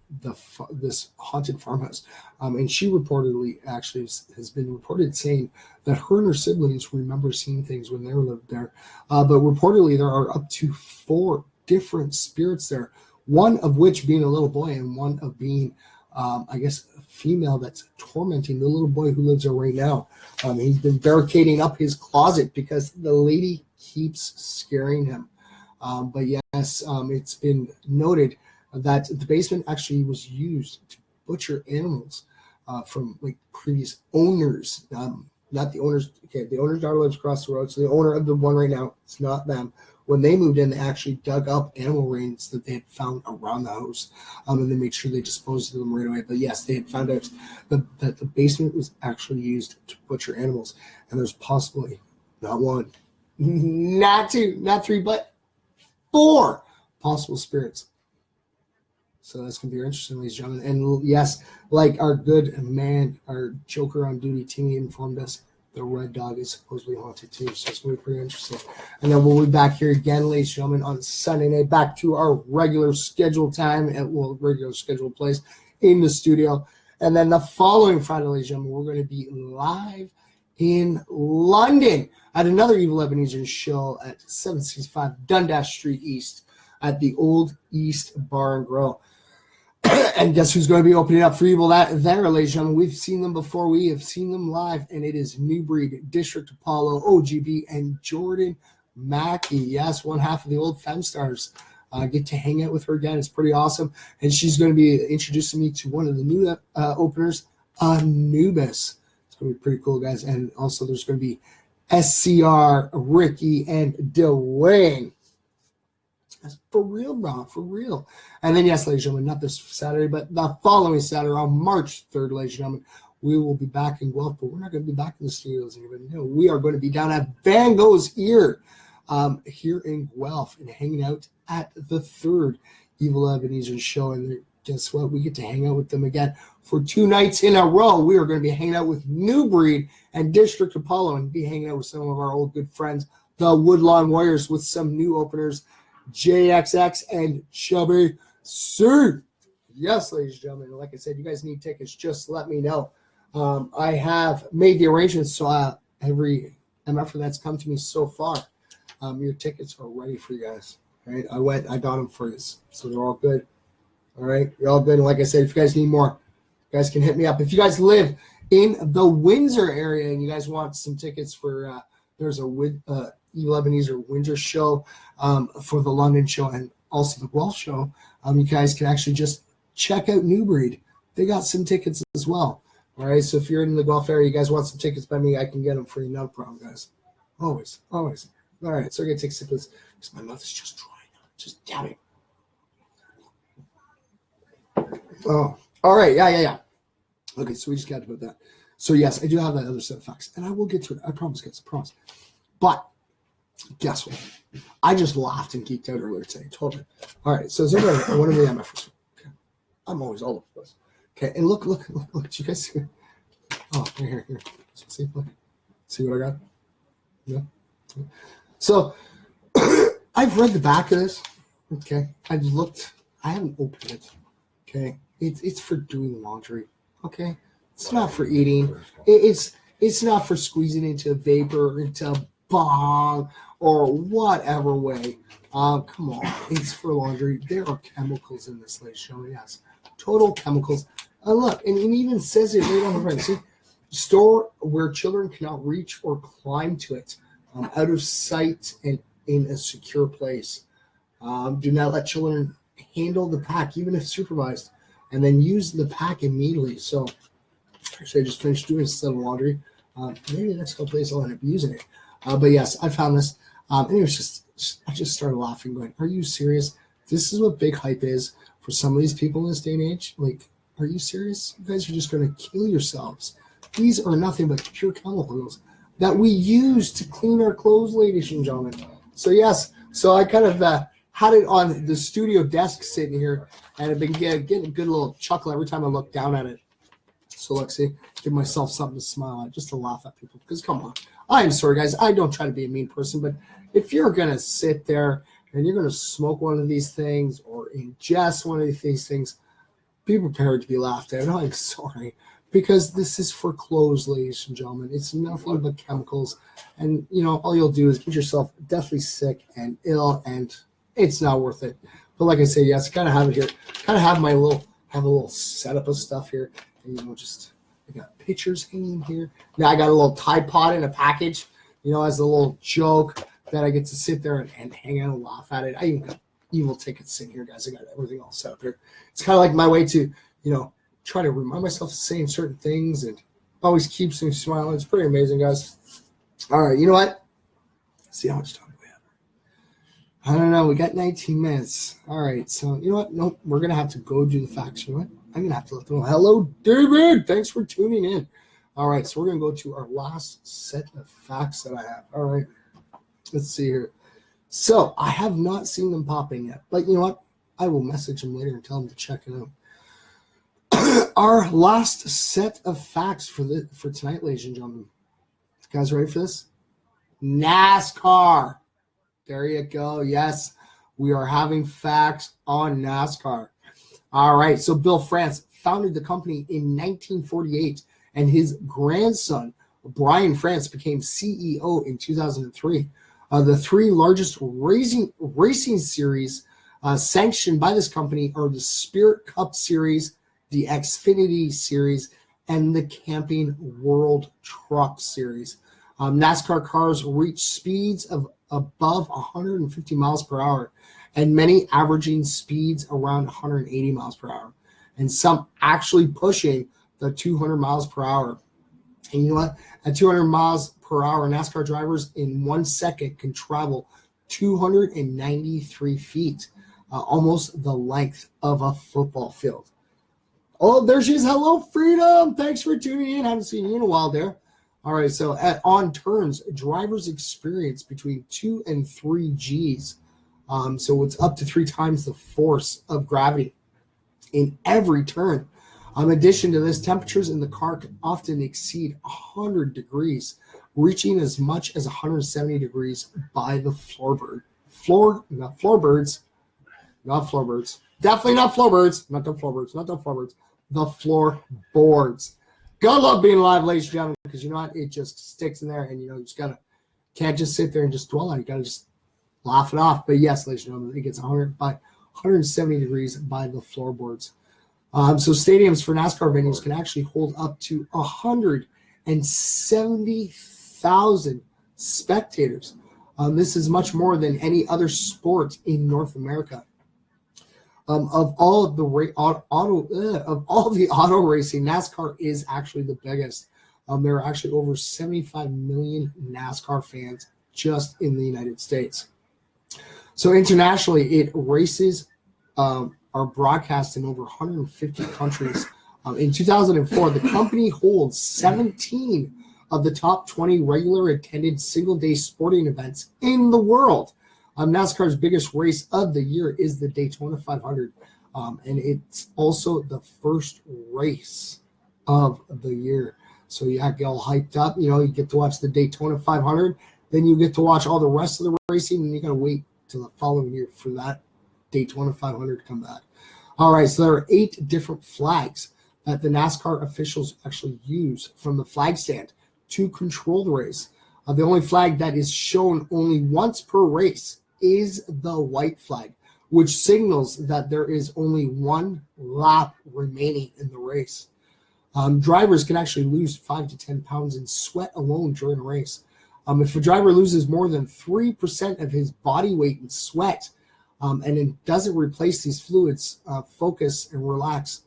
this haunted farmhouse, and she reportedly actually has been reported saying that her and her siblings remember seeing things when they lived there. But reportedly there are up to 4 different spirits there, one of which being a little boy and one of being, I guess, a female that's tormenting the little boy who lives there right now. He's been barricading up his closet because the lady keeps scaring him. But yes, it's been noted that the basement actually was used to butcher animals from like previous owners. Not the owners. Okay, the owner's daughter lives across the road, so the owner of the one right now, it's not them. When they moved in, they actually dug up animal remains that they had found around the house, and they made sure they disposed of them right away. But yes, they had found out that the basement was actually used to butcher animals, and there's possibly not 1, not 2, not 3, but 4 possible spirits. So that's going to be interesting, ladies and gentlemen. And yes, like our good man, our Joker on duty, Timmy informed us, the red dog is supposedly haunted too. So it's going to be pretty interesting. And then we'll be back here again, ladies and gentlemen, on Sunday night, back to our regular scheduled time at regular scheduled place in the studio. And then the following Friday, ladies and gentlemen, we're going to be live in London at another Evil Ebenezer show at 765 Dundas Street East at the Old East Bar and Grill. And guess who's going to be opening up for Evil there, ladies and gentlemen? We've seen them before. We have seen them live, and it is New Breed, District Apollo, OGB, and Jordan Mackey. Yes, one half of the old Femstars. Get to hang out with her again. It's pretty awesome. And she's going to be introducing me to one of the new openers, Anubis. It's going to be pretty cool, guys. And also there's going to be SCR, Ricky, and Dwayne. That's for real, bro, for real. And then, yes, ladies and gentlemen, not this Saturday, but the following Saturday on March 3rd, ladies and gentlemen, we will be back in Guelph, but we're not going to be back in the studios. No, we are going to be down at Van Gogh's Ear here in Guelph and hanging out at the 3rd Evil Ebenezer show. And guess what? We get to hang out with them again for 2 nights in a row. We are going to be hanging out with New Breed and District Apollo and be hanging out with some of our old good friends, the Woodlawn Warriors, with some new openers, JXX and Chubby C. Yes, ladies and gentlemen. Like I said, you guys need tickets, just let me know. I have made the arrangements, so every MF that's come to me so far, your tickets are ready for you guys. All right, I got them for you, so they're all good. All right, you're all good. And like I said, if you guys need more, you guys can hit me up. If you guys live in the Windsor area and you guys want some tickets for, there's a Evil Ebenezer Windsor show for the London show and also the Guelph show. You guys can actually just check out New Breed. They got some tickets as well. All right, so if you're in the Guelph area, you guys want some tickets by me, I can get them for you. No problem, guys. Always. All right, so I'm going to take a sip of this because my mouth is just drying out. Just dabbing. Oh, all right. Yeah. Okay, so we just got to put that. So, yes, I do have that other set of facts, and I will get to it. I promise, guys. I promise. But guess what? I just laughed and geeked out earlier today. I told you. All right, so one of the MFers. Okay. I'm always all over the place. Okay, and look. Did you guys see? Oh, here. See, look. See what I got? Yeah. So, I've read the back of this. Okay, I've looked. I haven't opened it. Okay, it's for doing laundry. Okay, it's not for eating. It's not for squeezing into a vapor, into a bong, or whatever way. Come on, it's for laundry. There are chemicals in this, ladies and gentlemen. Yes, total chemicals. Look, and it even says it right on the front. See, store where children cannot reach or climb to it, out of sight and in a secure place. Do not let children handle the pack, even if supervised, and then use the pack immediately. So Actually, I just finished doing some laundry. Maybe the next couple days I'll end up using it. But yes, I found this. And it was I just started laughing, going, "Are you serious? This is what big hype is for some of these people in this day and age? Like, are you serious? You guys are just going to kill yourselves. These are nothing but pure chemicals that we use to clean our clothes, ladies and gentlemen." So yes, so I kind of had it on the studio desk sitting here, and I've been getting a good little chuckle every time I look down at it. So let's see, give myself something to smile at, just to laugh at people. Because come on, I'm sorry, guys. I don't try to be a mean person, but if you're going to sit there and you're going to smoke one of these things or ingest one of these things, be prepared to be laughed at. I'm sorry. Because this is for clothes, ladies and gentlemen. It's nothing but chemicals. And, all you'll do is get yourself deathly sick and ill, and it's not worth it. But like I say, yes, I kind of have it here. Kind of have a little setup of stuff here. And, I got pictures hanging here. Now I got a little Tide Pod in a package, as a little joke that I get to sit there and hang out and laugh at it. I even got evil tickets sitting here, guys. I got everything all set up here. It's kind of like my way to, try to remind myself of saying certain things and always keeps me smiling. It's pretty amazing, guys. All right, you know what? Let's see how much time we have. I don't know. We got 19 minutes. All right, so you know what? Nope, we're going to have to go do the facts. You know what? I'm going to have to let them know. Hello, David. Thanks for tuning in. All right, so we're going to go to our last set of facts that I have. All right, let's see here. So I have not seen them popping yet, but you know what? I will message them later and tell them to check it out. Our last set of facts for tonight, ladies and gentlemen. You guys ready for this? NASCAR. There you go. Yes, we are having facts on NASCAR. All right. So Bill France founded the company in 1948, and his grandson, Brian France, became CEO in 2003. The three largest racing series sanctioned by this company are the Spirit Cup Series, the Xfinity Series, and the Camping World Truck Series. NASCAR cars reach speeds of above 150 miles per hour, and many averaging speeds around 180 miles per hour, and some actually pushing the 200 miles per hour. And you know what? At 200 miles per hour, NASCAR drivers in 1 second can travel 293 feet, almost the length of a football field. Oh, there she is. Hello, Freedom. Thanks for tuning in. Haven't seen you in a while there. All right, so on turns, drivers experience between 2 and 3 Gs. So it's up to 3 times the force of gravity in every turn. In addition to this, temperatures in the car can often exceed 100 degrees, reaching as much as 170 degrees by the floorboards. Definitely not floorboards. Not the floorboards. The floorboards. God love being alive, ladies and gentlemen, because you know what? It just sticks in there, and you just can't just sit there and just dwell on it. You gotta just laugh it off. But yes, ladies and gentlemen, it gets 170 degrees by the floorboards. So stadiums for NASCAR venues can actually hold up to 170,000 spectators. This is much more than any other sport in North America. Of all the auto racing, NASCAR is actually the biggest. There are actually over 75 million NASCAR fans just in the United States. So internationally, races are broadcast in over 150 countries. In 2004, the company holds 17 of the top 20 regular attended single-day sporting events in the world. NASCAR's biggest race of the year is the Daytona 500, and it's also the first race of the year. So you get all hyped up. You get to watch the Daytona 500, then you get to watch all the rest of the racing, and you got to wait till the following year for that Daytona 500 to come back. All right, so there are 8 different flags that the NASCAR officials actually use from the flag stand to control the race. The only flag that is shown only once per race is the white flag, which signals that there is only 1 lap remaining in the race. Drivers can actually lose 5 to 10 pounds in sweat alone during a race. If a driver loses more than 3% of his body weight in sweat, and it doesn't replace these fluids, focus and relax.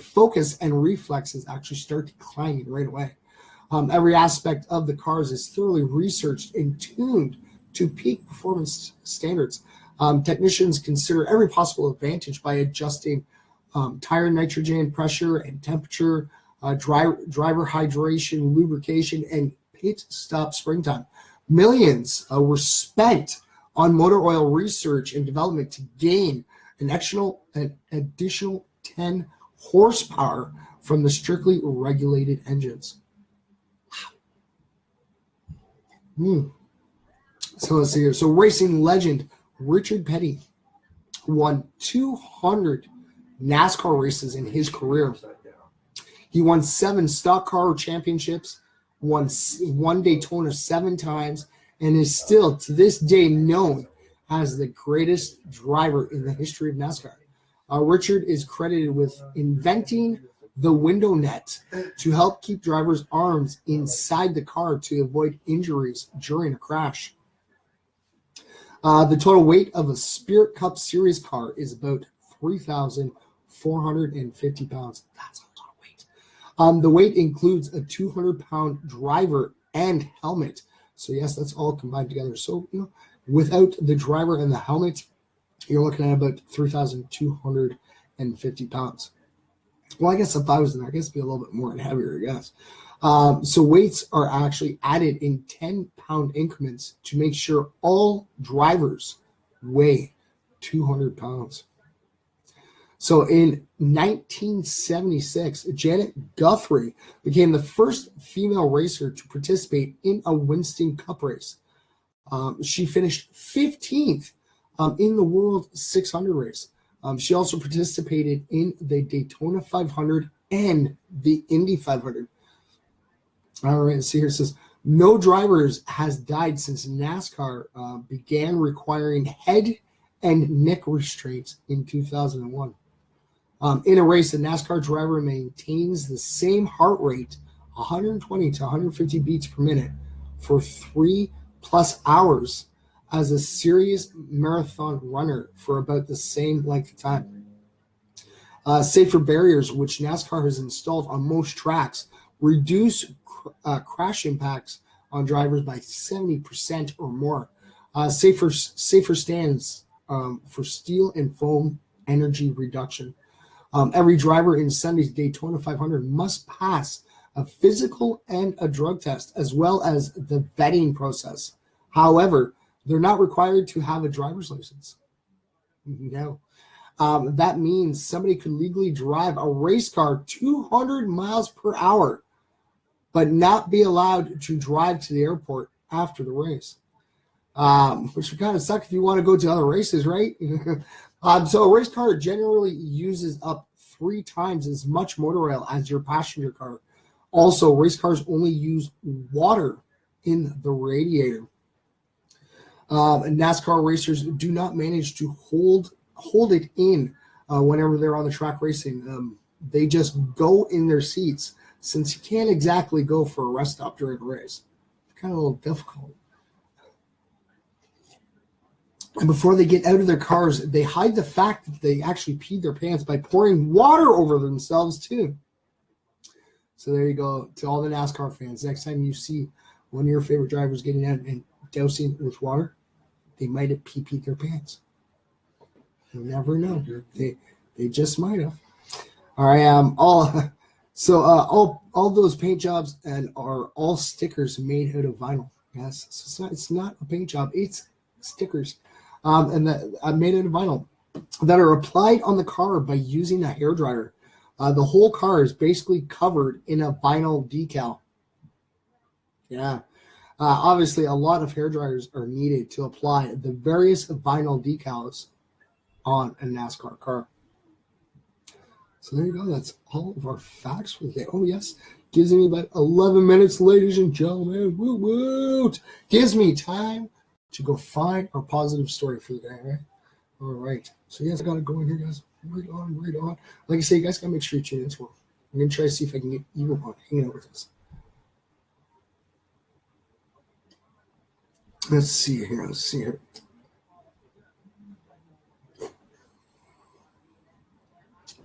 focus and reflexes actually start declining right away. Every aspect of the cars is thoroughly researched and tuned to peak performance standards. Technicians consider every possible advantage by adjusting tire nitrogen pressure and temperature, driver hydration, lubrication, and pit stop spring time. Millions were spent on motor oil research and development to gain an additional 10 horsepower from the strictly regulated engines. So let's see here. So racing legend Richard Petty won 200 NASCAR races in his career. He won 7 stock car championships, won Daytona 7 times, and is still to this day known as the greatest driver in the history of NASCAR. Richard is credited with inventing the window net to help keep drivers' arms inside the car to avoid injuries during a crash. The total weight of a Spirit Cup Series car is about 3,450 pounds. That's a lot of weight. The weight includes a 200-pound driver and helmet. So yes, that's all combined together. So without the driver and the helmet, you're looking at about 3,250 pounds. Well, I guess if I was in there, I guess it'd be a little bit more and heavier, I guess. So weights are actually added in 10-pound increments to make sure all drivers weigh 200 pounds. So in 1976, Janet Guthrie became the first female racer to participate in a Winston Cup race. She finished 15th in the World 600 race. She also participated in the Daytona 500 and the Indy 500. All right, so here it says, no drivers has died since NASCAR began requiring head and neck restraints in 2001. In a race, a NASCAR driver maintains the same heart rate, 120 to 150 beats per minute, for 3+ hours as a serious marathon runner for about the same length of time. Safer barriers, which NASCAR has installed on most tracks, reduce crash impacts on drivers by 70% or more. Safer stands for steel and foam energy reduction. Every driver in Sunday's Daytona 500 must pass a physical and a drug test, as well as the vetting process. However, they're not required to have a driver's license. No. That means somebody could legally drive a race car 200 miles per hour, but not be allowed to drive to the airport after the race. Which would kind of suck if you want to go to other races, right? So a race car generally uses up 3 times as much motor oil as your passenger car. Also, race cars only use water in the radiator. NASCAR racers do not manage to hold it in whenever they're on the track racing. They just go in their seats, since you can't exactly go for a rest stop during a race. It's kind of a little difficult. And before they get out of their cars, they hide the fact that they actually peed their pants by pouring water over themselves too. So there you go, to all the NASCAR fans. Next time you see one of your favorite drivers getting out and dousing with water, they might have pee-peed their pants. You never know. They just might have. All right. All those paint jobs are all stickers made out of vinyl. Yes, so it's not a paint job. It's stickers, and that made out of vinyl that are applied on the car by using a hairdryer. The whole car is basically covered in a vinyl decal. Yeah. Obviously, a lot of hairdryers are needed to apply the various vinyl decals on a NASCAR car. So there you go. That's all of our facts for the day. Oh, yes. Gives me about 11 minutes, ladies and gentlemen. Woo woo. Gives me time to go find our positive story for the day, right? All right. So, yes, I got to go in here, guys. Right on. Like I say, you guys got to make sure you tune in tomorrow. I'm going to try to see if I can get even on hanging out with us. Let's see here.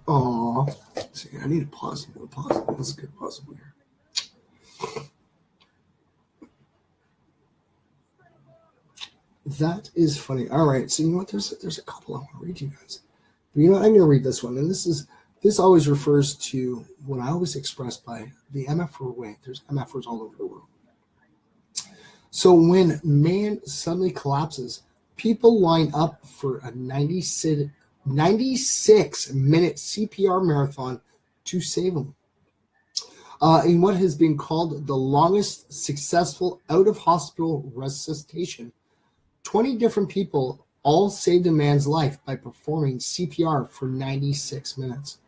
Aw. See, I need to pause. Pause. Let's get pause here. That is funny. All right. So you know what? There's a couple I want to read you guys. But you know what? I'm going to read this one, and this always refers to what I always express by the MFR way. There's MFRs all over the world. So when man suddenly collapses, people line up for a 96-minute CPR marathon to save him. In what has been called the longest successful out-of-hospital resuscitation, 20 different people all saved a man's life by performing CPR for 96 minutes.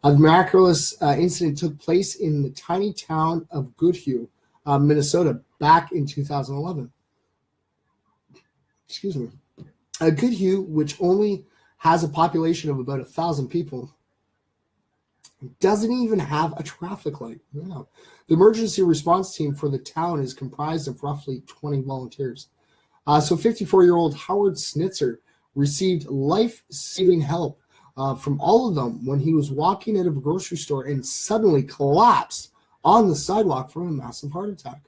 A miraculous incident took place in the tiny town of Guelph, Minnesota, back in 2011. Excuse me. Guelph, which only has a population of about 1,000 people, doesn't even have a traffic light. No. The emergency response team for the town is comprised of roughly 20 volunteers. So 54-year-old Howard Snitzer received life-saving help from all of them when he was walking out of a grocery store and suddenly collapsed on the sidewalk from a massive heart attack.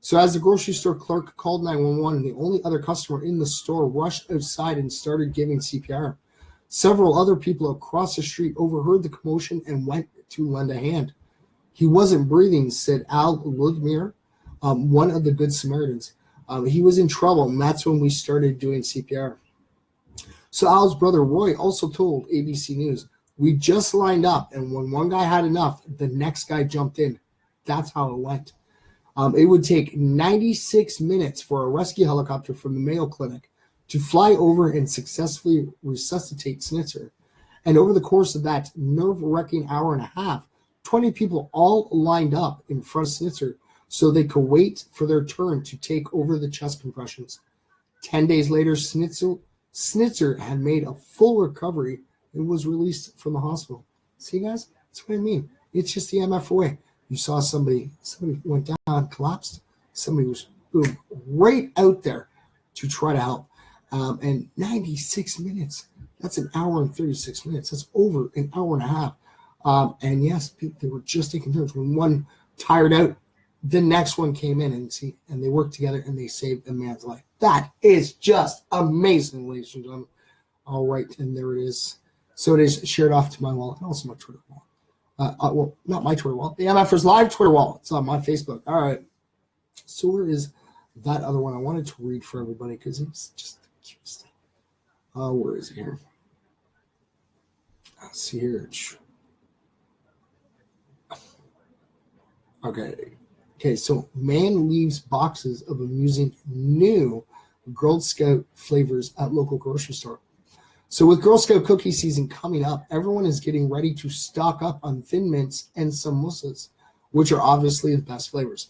So as the grocery store clerk called 911 and the only other customer in the store rushed outside and started giving CPR, several other people across the street overheard the commotion and went to lend a hand. He wasn't breathing, said Al Ludmir, one of the Good Samaritans. He was in trouble, and that's when we started doing CPR. So Al's brother Roy also told ABC News, "We just lined up, and when one guy had enough, the next guy jumped in." That's how it went. It would take 96 minutes for a rescue helicopter from the Mayo Clinic to fly over and successfully resuscitate Snitzer. And over the course of that nerve-wracking hour and a half, 20 people all lined up in front of Snitzer so they could wait for their turn to take over the chest compressions. 10 days later, Snitzer had made a full recovery and was released from the hospital. See, guys? That's what I mean. It's just the MF way. You saw somebody went down, collapsed. Somebody was, boom, right out there to try to help. And 96 minutes, that's an hour and 36 minutes. That's over an hour and a half. And yes, they were just taking turns. When one tired out, the next one came in and they worked together and they saved a man's life. That is just amazing, ladies and gentlemen. All right, and there it is. So it is shared off to my wall and also my Twitter wall. Well, not my Twitter wall. The MFers Live Twitter wall. It's on my Facebook. All right. So where is that other one I wanted to read for everybody because it's just the cutest thing. Where is it here? Let's see here. Okay, so man leaves boxes of amusing new Girl Scout flavors at local grocery store. So with Girl Scout cookie season coming up, everyone is getting ready to stock up on Thin Mints and samosas, which are obviously the best flavors,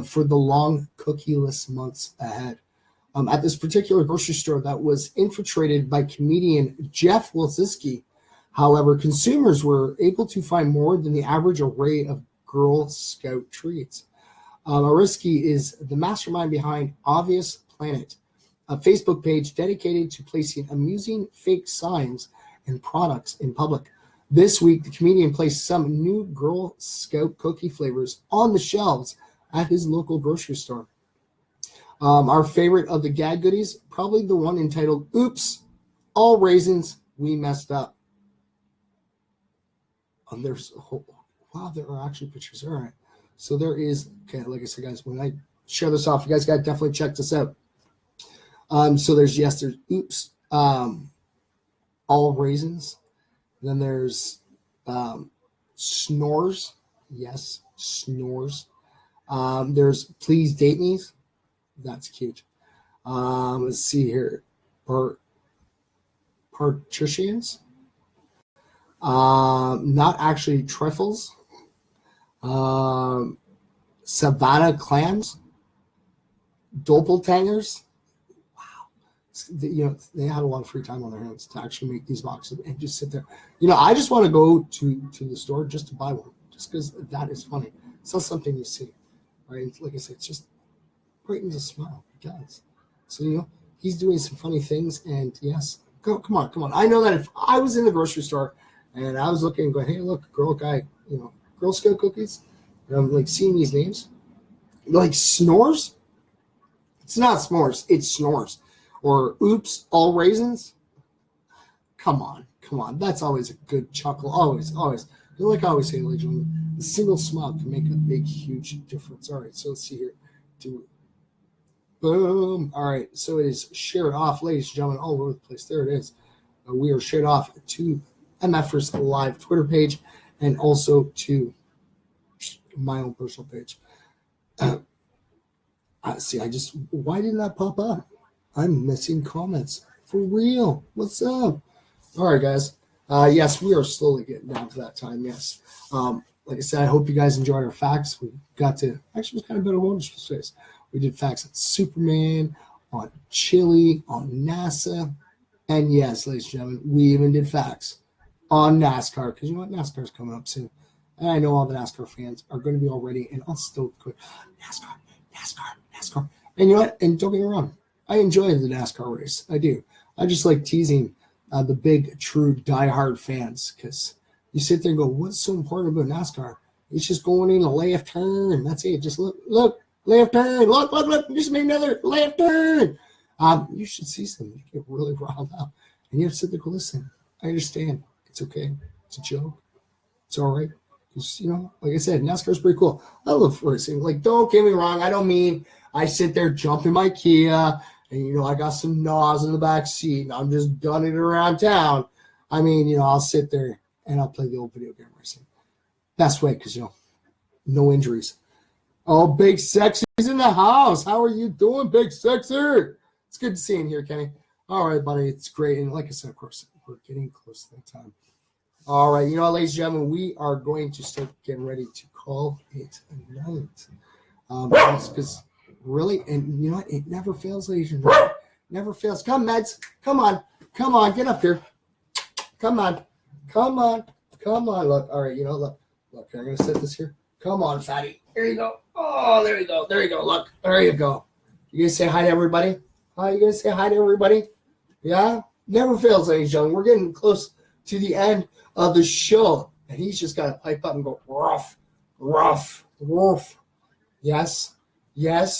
for the long cookieless months ahead. At this particular grocery store that was infiltrated by comedian Jeff Wilczynski, however, consumers were able to find more than the average array of Girl Scout treats. Ariski is the mastermind behind Obvious Planet, a Facebook page dedicated to placing amusing fake signs and products in public. This week, the comedian placed some new Girl Scout cookie flavors on the shelves at his local grocery store. Our favorite of the gag goodies, probably the one entitled, "Oops, all raisins, we messed up." There's a whole, wow, there are actually pictures. All right. So there is, okay, like I said, guys, when I share this off, you guys got to definitely check this out. So there's oops, all raisins. Then there's snores. Yes, snores. There's please date me's. That's cute. Let's see here. Partitions. Not actually trifles. Savannah clams. Doppeltangers. They had a lot of free time on their hands to actually make these boxes and just sit there. I just want to go to the store just to buy one, just because that is funny. It's not something you see, right? Like I said, it's just brightens a smile, guys. So he's doing some funny things, and yes, come on. I know that if I was in the grocery store And I was looking, going, hey, look, Girl Guy, Girl Scout cookies. And I'm like seeing these names, like Snores. It's not s'mores, it's Snores, or Oops, all raisins. Come on. That's always a good chuckle. Always. Like I always say, ladies and gentlemen, a single smile can make a big, huge difference. All right, so let's see here. Boom. All right, so it is shared off, ladies and gentlemen, all over the place. There it is. We are shared off to MFers Live Twitter page and also to my own personal page. Why didn't that pop up? I'm missing comments. For real. What's up? All right, guys. Yes, we are slowly getting down to that time. Yes. Like I said, I hope you guys enjoyed our facts. We got to, actually, it was kind of better bonus space. We did facts on Superman, on Chile, on NASA. And yes, ladies and gentlemen, we even did facts on NASCAR. Because you know what? NASCAR's coming up soon. And I know all the NASCAR fans are going to be all ready. And I'll still go, NASCAR. And you know what? And don't get me wrong. I enjoy the NASCAR race. I do. I just like teasing the big, true, diehard fans, because you sit there and go, what's so important about NASCAR? It's just going in a left turn. That's it. Just look, left turn. Look. Just made another left turn. You should see some. They get really riled up. And you have to sit there and go, listen, I understand. It's okay. It's a joke. It's all right. Because, like I said, NASCAR is pretty cool. I love racing. Like, don't get me wrong. I don't mean I sit there jumping my Kia and, I got some NOS in the back seat and I'm just gunning it around town. I mean, I'll sit there and I'll play the old video game racing. Best way, because, no injuries. Oh, Big Sexy's in the house. How are you doing, Big Sexy? It's good to see you here, Kenny. All right, buddy. It's great. And like I said, of course, we're getting close to that time. All right. Ladies and gentlemen, we are going to start getting ready to call it a night. Because really, and you know what? It never fails, ladies and gentlemen. Never fails. Come, Meds. Come on. Get up here. Come on. Look. All right. Look. I'm going to set this here. Come on, fatty. There you go. Oh, there you go. Look. There you go. You guys say hi to everybody? Yeah? Never fails, ladies and gentlemen. We're getting close to the end of the show. And he's just got to pipe up and go, rough. Yes,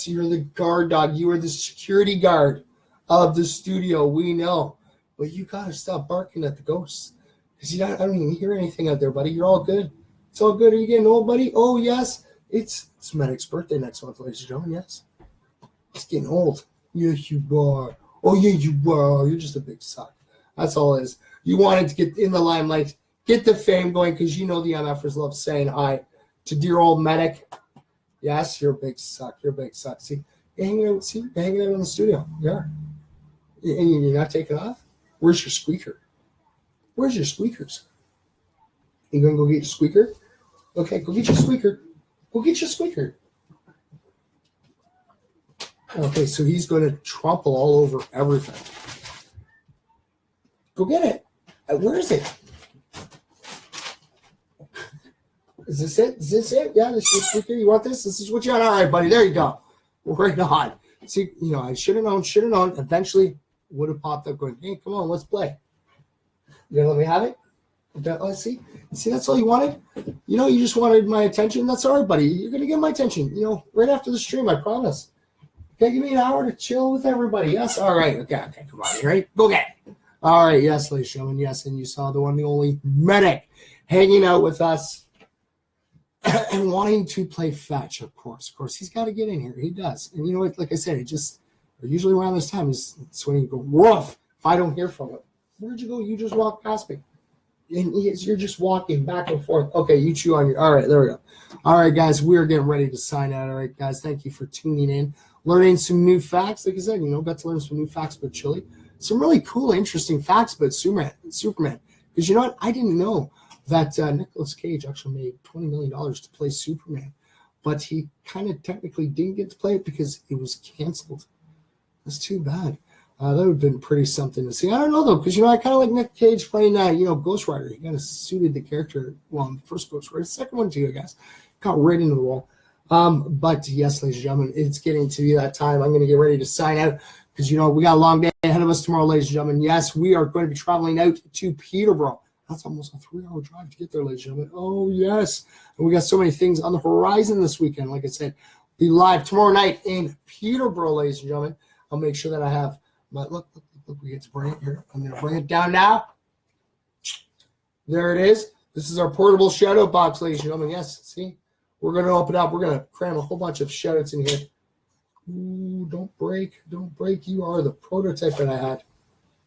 you're the guard dog. You are the security guard of the studio. We know. But you got to stop barking at the ghosts. Because I don't even hear anything out there, buddy. You're all good. It's all good. Are you getting old, buddy? Oh, yes. It's Medic's birthday next month, ladies and gentlemen. Yes. It's getting old. Yes, you are. Oh, yeah, you are. You're just a big suck. That's all it is. You wanted to get in the limelight, get the fame going, because the MFers love saying hi to dear old Medic. Yes, you're a big suck. See, you're hanging out in the studio. Yeah. And you're not taking off? Where's your squeaker? Where's your squeakers? You going to go get your squeaker? Okay, go get your squeaker. Okay, so he's going to trample all over everything. Go get it. Where is it? Is this it? Yeah, this is your squeaker. You want this? This is what you want. All right, buddy. There you go. Right on. See, I should have known. Eventually would have popped up going, hey, come on, let's play. You going to let me have it? See, that's all you wanted? You just wanted my attention. That's all right, buddy. You're going to get my attention, right after the stream, I promise. Okay, give me an hour to chill with everybody. Yes, all right. Okay, come on. You ready? Go get it. All right, yes, ladies and gentlemen, yes, and you saw the one, the only Medic hanging out with us and wanting to play fetch, of course. Of course, he's got to get in here. He does. And you know what? Like I said, usually around this time, it's when you go, woof, if I don't hear from him. Where'd you go? You just walked past me. And you're just walking back and forth. Okay, you chew on your, all right, there we go. All right, guys, we're getting ready to sign out. All right, guys, thank you for tuning in, learning some new facts. Like I said, got to learn some new facts about Chile. Some really cool, interesting facts about Superman. Because you know what? I didn't know that Nicolas Cage actually made $20 million to play Superman. But he kind of technically didn't get to play it because it was canceled. That's too bad. That would have been pretty something to see. I don't know, though, because, I kind of like Nick Cage playing, Ghost Rider. He kind of suited the character, in the first Ghost Rider. The second one, too, I guess. Got right into the role. But, yes, ladies and gentlemen, it's getting to be that time. I'm going to get ready to sign out. Because, we got a long day ahead of us tomorrow, ladies and gentlemen. Yes, we are going to be traveling out to Peterborough. That's almost a 3-hour drive to get there, ladies and gentlemen. Oh, yes. And we got so many things on the horizon this weekend. Like I said, be live tomorrow night in Peterborough, ladies and gentlemen. I'll make sure that I have my, look, we get to bring it here. I'm going to bring it down now. There it is. This is our portable shout-out box, ladies and gentlemen. Yes, see? We're going to open up. We're going to cram a whole bunch of shout-outs in here. Ooh, don't break. Don't break. You are the prototype that I had.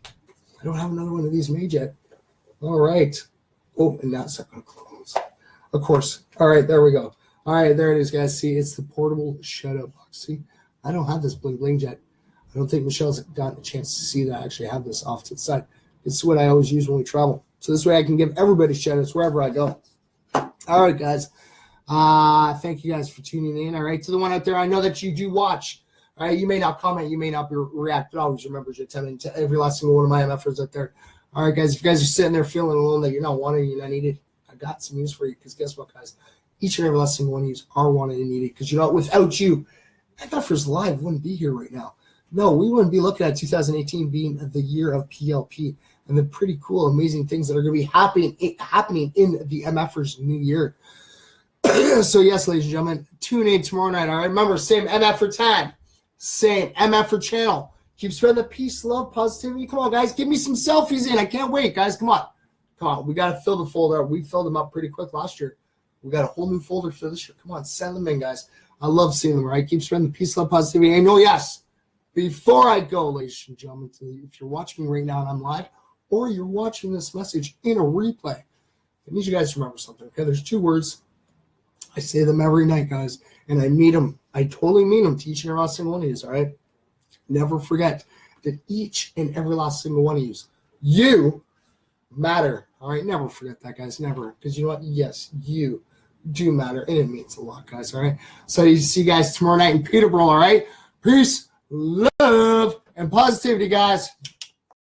I don't have another one of these made yet. All right. Oh, and now it's not going to close. Of course. All right, there we go. All right, there it is, guys. See, it's the portable shout-out box. See, I don't have this bling-bling yet. I don't think Michelle's gotten a chance to see that I actually have this off to the side. It's what I always use when we travel. So this way I can give everybody shout-outs wherever I go. All right, guys. Thank you guys for tuning in. All right, to the one out there, I know that you do watch. All right, you may not comment, you may not react, but always remember to attend to every last single one of my MFers out there. All right, guys, if you guys are sitting there feeling alone that you're not wanted, you're not needed, I got some news for you. Because guess what, guys? Each and every last single one of you are wanted and needed. Because you know, without you, MFers Live wouldn't be here right now. No, we wouldn't be looking at 2018 being the year of PLP and the pretty cool, amazing things that are going to be happening in the MFers new year. So yes, ladies and gentlemen, tune in tomorrow night. All right, remember, same MFer tag, same MFer channel. Keep spreading the peace, love, positivity. Come on, guys, give me some selfies in. I can't wait, guys. Come on. We got to fill the folder. We filled them up pretty quick last year. We got a whole new folder for this year. Come on, send them in, guys. I love seeing them. Right, keep spreading the peace, love, positivity. And oh yes, before I go, ladies and gentlemen, if you're watching me right now and I'm live, or you're watching this message in a replay, I need you guys to remember something. Okay, there's 2 words. I say them every night, guys, and I mean them. I totally mean them to each and every last single one of you, all right? Never forget that each and every last single one of you matter, all right? Never forget that, guys, never. Because you know what? Yes, you do matter, and it means a lot, guys, all right? So you see you guys tomorrow night in Peterborough, all right? Peace, love, and positivity, guys.